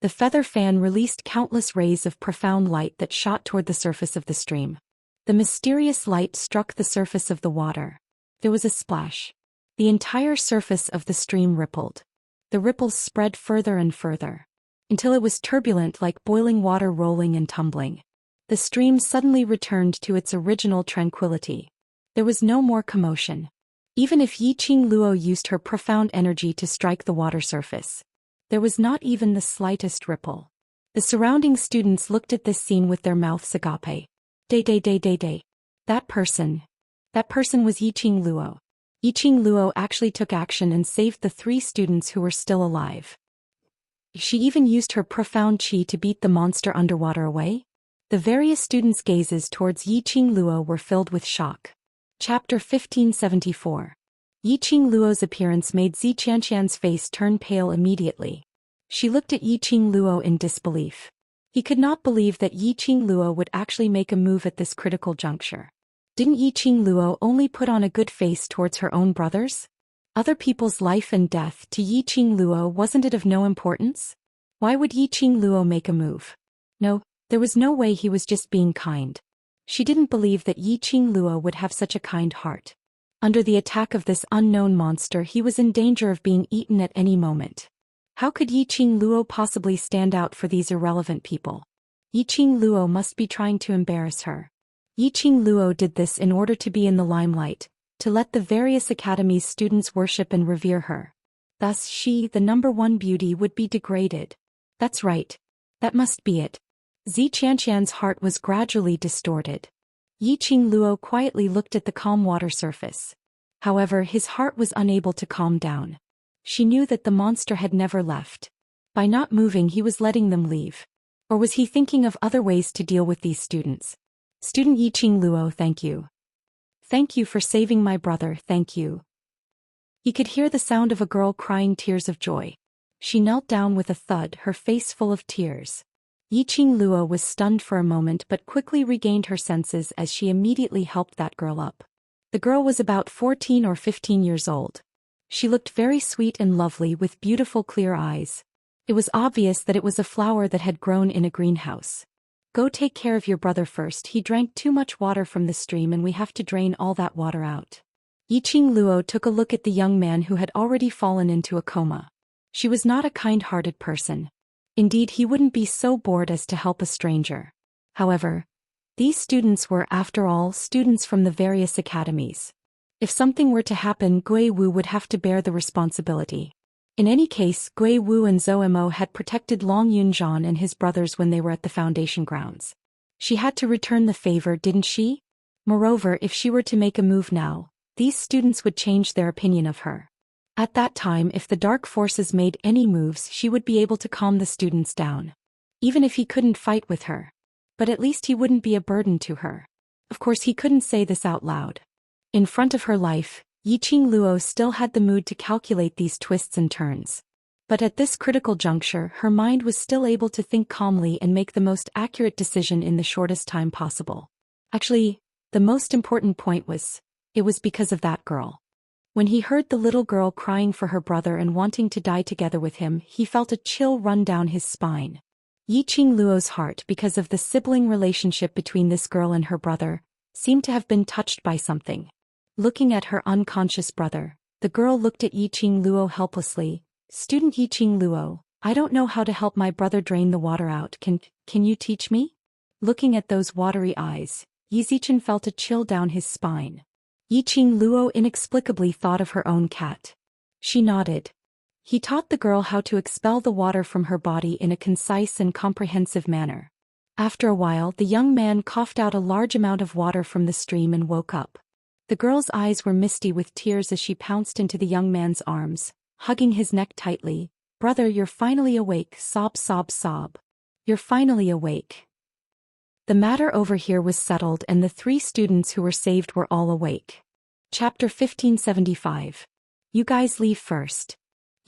The feather fan released countless rays of profound light that shot toward the surface of the stream. The mysterious light struck the surface of the water. There was a splash. The entire surface of the stream rippled. The ripples spread further and further, until it was turbulent like boiling water rolling and tumbling. The stream suddenly returned to its original tranquility. There was no more commotion. Even if Yiqing Luo used her profound energy to strike the water surface, there was not even the slightest ripple. The surrounding students looked at this scene with their mouths agape. Day. That person was Yiqing Luo. Yiqing Luo actually took action and saved the 3 students who were still alive. She even used her profound qi to beat the monster underwater away. The various students' gazes towards Yiqing Luo were filled with shock. Chapter 1574. Yiqing Luo's appearance made Xianxia's face turn pale immediately. She looked at Yiqing Luo in disbelief. He could not believe that Yiqing Luo would actually make a move at this critical juncture. Didn't Yiqing Luo only put on a good face towards her own brothers? Other people's life and death to Yiqing Luo, wasn't it of no importance? Why would Yiqing Luo make a move? No, there was no way. He was just being kind. She didn't believe that Yiqing Luo would have such a kind heart. Under the attack of this unknown monster, he was in danger of being eaten at any moment. How could Yiqing Luo possibly stand out for these irrelevant people? Yiqing Luo must be trying to embarrass her. Yiqing Luo did this in order to be in the limelight, to let the various academies' students worship and revere her. Thus she, the #1 beauty, would be degraded. That's right. That must be it. Xianxia's heart was gradually distorted. Yiqing Luo quietly looked at the calm water surface. However, his heart was unable to calm down. She knew that the monster had never left. By not moving, he was letting them leave. Or was he thinking of other ways to deal with these students? Student Yiqing Luo, thank you. Thank you for saving my brother, thank you. He could hear the sound of a girl crying tears of joy. She knelt down with a thud, her face full of tears. Yiqing Luo was stunned for a moment but quickly regained her senses as she immediately helped that girl up. The girl was about 14 or 15 years old. She looked very sweet and lovely with beautiful clear eyes. It was obvious that it was a flower that had grown in a greenhouse. Go take care of your brother first. He drank too much water from the stream and we have to drain all that water out. Yiqing Luo took a look at the young man who had already fallen into a coma. She was not a kind-hearted person. Indeed, he wouldn't be so bored as to help a stranger. However, these students were, after all, students from the various academies. If something were to happen, Gui Wu would have to bear the responsibility. In any case, Gui Wu and Zhou Mo had protected Long Yunzhan and his brothers when they were at the foundation grounds. She had to return the favor, didn't she? Moreover, if she were to make a move now, these students would change their opinion of her. At that time, if the dark forces made any moves, she would be able to calm the students down. Even if he couldn't fight with her. But at least he wouldn't be a burden to her. Of course, he couldn't say this out loud. In front of her life, Yiqing Luo still had the mood to calculate these twists and turns. But at this critical juncture, her mind was still able to think calmly and make the most accurate decision in the shortest time possible. Actually, the most important point was, it was because of that girl. When he heard the little girl crying for her brother and wanting to die together with him, he felt a chill run down his spine. Yiqing Luo's heart, because of the sibling relationship between this girl and her brother, seemed to have been touched by something. Looking at her unconscious brother, the girl looked at Yiqing Luo helplessly. "Student Yiqing Luo, I don't know how to help my brother drain the water out. Can you teach me?" Looking at those watery eyes, Yi Zichen felt a chill down his spine. Yiqing Luo inexplicably thought of her own cat. She nodded. He taught the girl how to expel the water from her body in a concise and comprehensive manner. After a while, the young man coughed out a large amount of water from the stream and woke up. The girl's eyes were misty with tears as she pounced into the young man's arms, hugging his neck tightly. "Brother, you're finally awake," sob sob sob. "You're finally awake." The matter over here was settled and the 3 students who were saved were all awake. Chapter 1575. You guys leave first.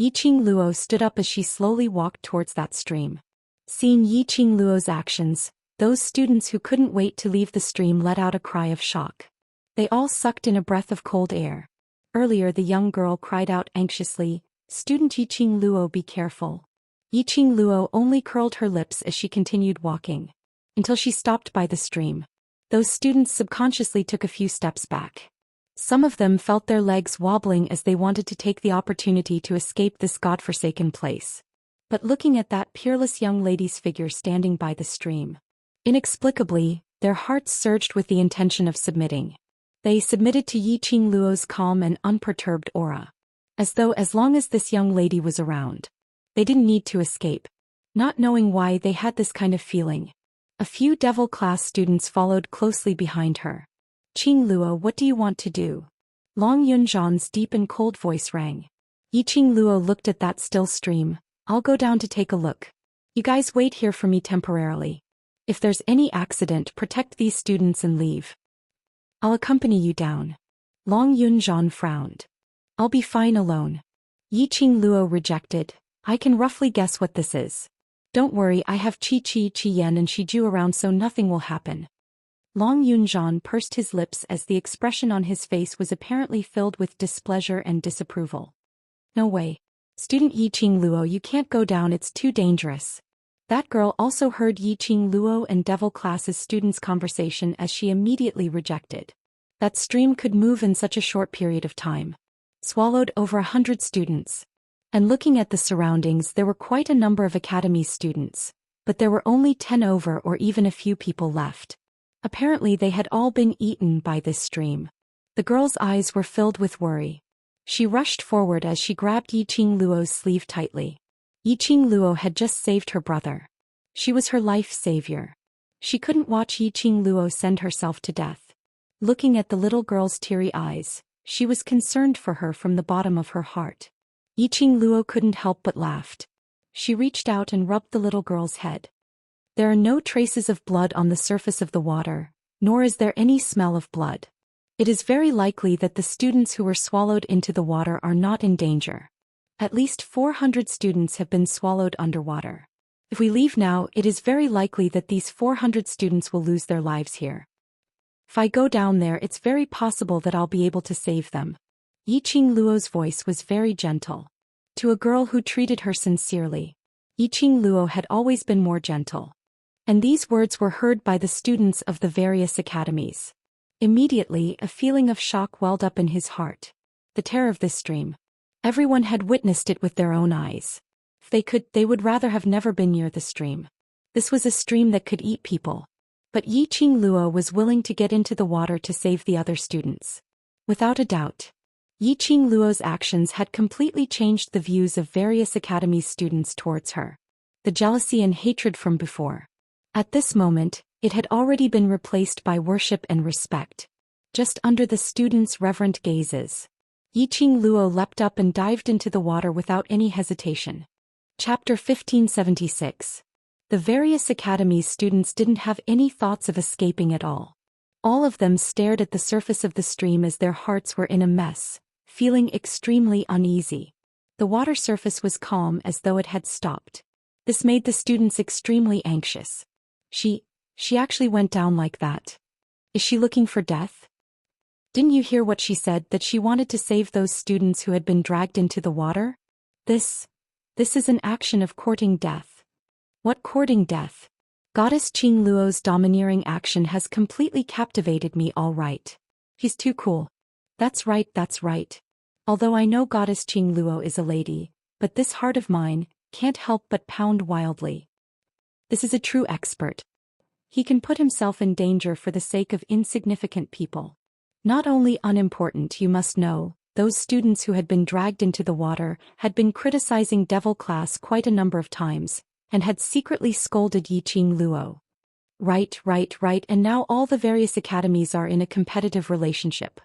Yiqing Luo stood up as she slowly walked towards that stream. Seeing Yiqing Luo's actions, those students who couldn't wait to leave the stream let out a cry of shock. They all sucked in a breath of cold air. Earlier the young girl cried out anxiously, "Student Yiqing Luo, be careful." Yiqing Luo only curled her lips as she continued walking. Until she stopped by the stream. Those students subconsciously took a few steps back. Some of them felt their legs wobbling as they wanted to take the opportunity to escape this godforsaken place. But looking at that peerless young lady's figure standing by the stream, inexplicably, their hearts surged with the intention of submitting. They submitted to Yiqing Luo's calm and unperturbed aura. As long as this young lady was around, they didn't need to escape. Not knowing why they had this kind of feeling. A few devil class students followed closely behind her. "Qing Luo, what do you want to do?" Long Yunzhan's deep and cold voice rang. Yiqing Luo looked at that still stream. "I'll go down to take a look. You guys wait here for me temporarily. If there's any accident, protect these students and leave. I'll accompany you down." Long Yunzhan frowned. "I'll be fine alone." Yiqing Luo rejected. "I can roughly guess what this is. Don't worry, I have Qi Yan and Shiju around so nothing will happen." Long Yunzhan pursed his lips as the expression on his face was apparently filled with displeasure and disapproval. "No way. Student Yiqing Luo, you can't go down, it's too dangerous." That girl also heard Yiqing Luo and Devil Class's students' conversation as she immediately rejected. That stream could move in such a short period of time. Swallowed over 100 students. And looking at the surroundings, there were quite a number of academy students, but there were only 10 over or even a few people left. Apparently they had all been eaten by this stream. The girl's eyes were filled with worry. She rushed forward as she grabbed Yiqing Luo's sleeve tightly. Yiqing Luo had just saved her brother. She was her life savior. She couldn't watch Yiqing Luo send herself to death. Looking at the little girl's teary eyes, she was concerned for her from the bottom of her heart. Yiqing Luo couldn't help but laughed. She reached out and rubbed the little girl's head. There are no traces of blood on the surface of the water, nor is there any smell of blood. It is very likely that the students who were swallowed into the water are not in danger. At least 400 students have been swallowed underwater. If we leave now, it is very likely that these 400 students will lose their lives here. If I go down there, it's very possible that I'll be able to save them. Yiqing Luo's voice was very gentle. To a girl who treated her sincerely, Yiqing Luo had always been more gentle. And these words were heard by the students of the various academies. Immediately, a feeling of shock welled up in his heart. The terror of this stream. Everyone had witnessed it with their own eyes. If they could, they would rather have never been near the stream. This was a stream that could eat people. But Yiqing Luo was willing to get into the water to save the other students. Without a doubt, Yiqing Luo's actions had completely changed the views of various academy students towards her. The jealousy and hatred from before. At this moment, it had already been replaced by worship and respect. Just under the students' reverent gazes, Yiqing Luo leapt up and dived into the water without any hesitation. Chapter 1576. The various academies' students didn't have any thoughts of escaping at all. All of them stared at the surface of the stream as their hearts were in a mess, feeling extremely uneasy. The water surface was calm as though it had stopped. This made the students extremely anxious. She actually went down like that. Is she looking for death? Didn't you hear what she said, that she wanted to save those students who had been dragged into the water? This is an action of courting death. What courting death? Goddess Qing Luo's domineering action has completely captivated me, all right. He's too cool. That's right, that's right. Although I know Goddess Qing Luo is a lady, but this heart of mine can't help but pound wildly. This is a true expert. He can put himself in danger for the sake of insignificant people. Not only unimportant, you must know, those students who had been dragged into the water had been criticizing Devil Class quite a number of times, and had secretly scolded Yi Qing Luo. Right, and now all the various academies are in a competitive relationship.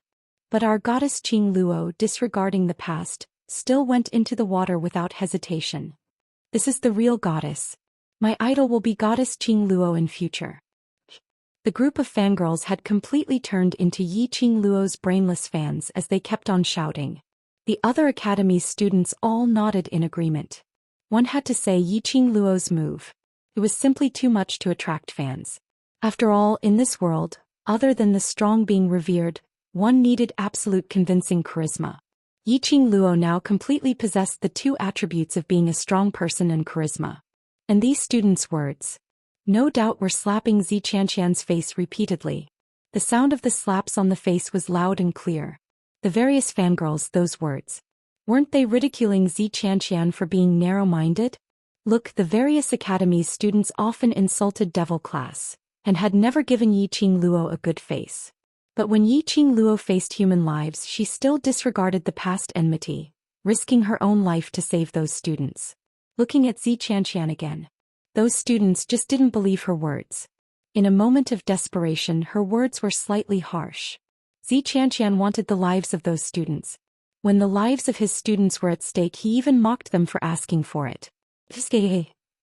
But our Goddess Qing Luo, disregarding the past, still went into the water without hesitation. This is the real goddess. My idol will be Goddess Qing Luo in future. The group of fangirls had completely turned into Yi Qing Luo's brainless fans as they kept on shouting. The other academy's students all nodded in agreement. One had to say Yi Qing Luo's move. It was simply too much to attract fans. After all, in this world, other than the strong being revered, one needed absolute convincing charisma. Yi Qing Luo now completely possessed the two attributes of being a strong person and charisma. And these students' words, no doubt, were slapping Xianxia's face repeatedly. The sound of the slaps on the face was loud and clear. The various fangirls, those words. Weren't they ridiculing Xianxia for being narrow-minded? Look, the various academies' students often insulted Devil Class, and had never given Yi Qing Luo a good face. But when Yi Qing Luo faced human lives, she still disregarded the past enmity, risking her own life to save those students. Looking at Xianxia again. Those students just didn't believe her words. In a moment of desperation, her words were slightly harsh. Xianxia wanted the lives of those students. When the lives of his students were at stake, he even mocked them for asking for it.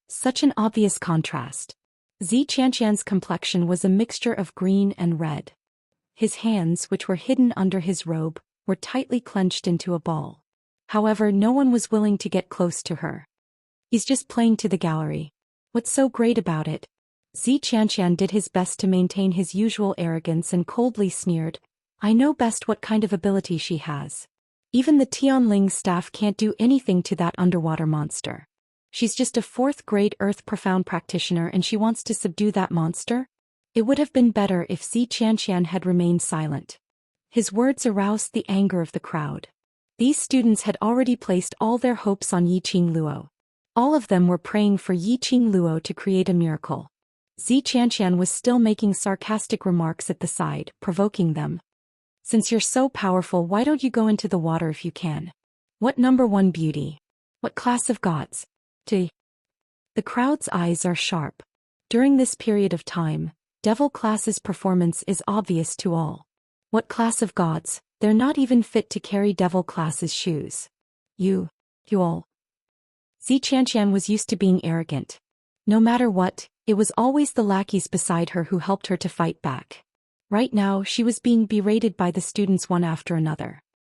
Such an obvious contrast. Xianxia's complexion was a mixture of green and red. His hands, which were hidden under his robe, were tightly clenched into a ball. However, no one was willing to get close to her. He's just playing to the gallery. What's so great about it? Xianxia did his best to maintain his usual arrogance and coldly sneered, I know best what kind of ability she has. Even the Tianling staff can't do anything to that underwater monster. She's just a 4th-grade Earth Profound practitioner and she wants to subdue that monster? It would have been better if Xianxia had remained silent. His words aroused the anger of the crowd. These students had already placed all their hopes on Yi Qing Luo. All of them were praying for Yi Qing Luo to create a miracle. Xianxia was still making sarcastic remarks at the side, provoking them. Since you're so powerful, why don't you go into the water if you can? What number 1 beauty? What class of gods? The crowd's eyes are sharp. During this period of time, Devil Class's performance is obvious to all. What class of gods? They're not even fit to carry Devil Class's shoes. You all. Xianxia was used to being arrogant. No matter what, it was always the lackeys beside her who helped her to fight back. Right now, she was being berated by the students one after another.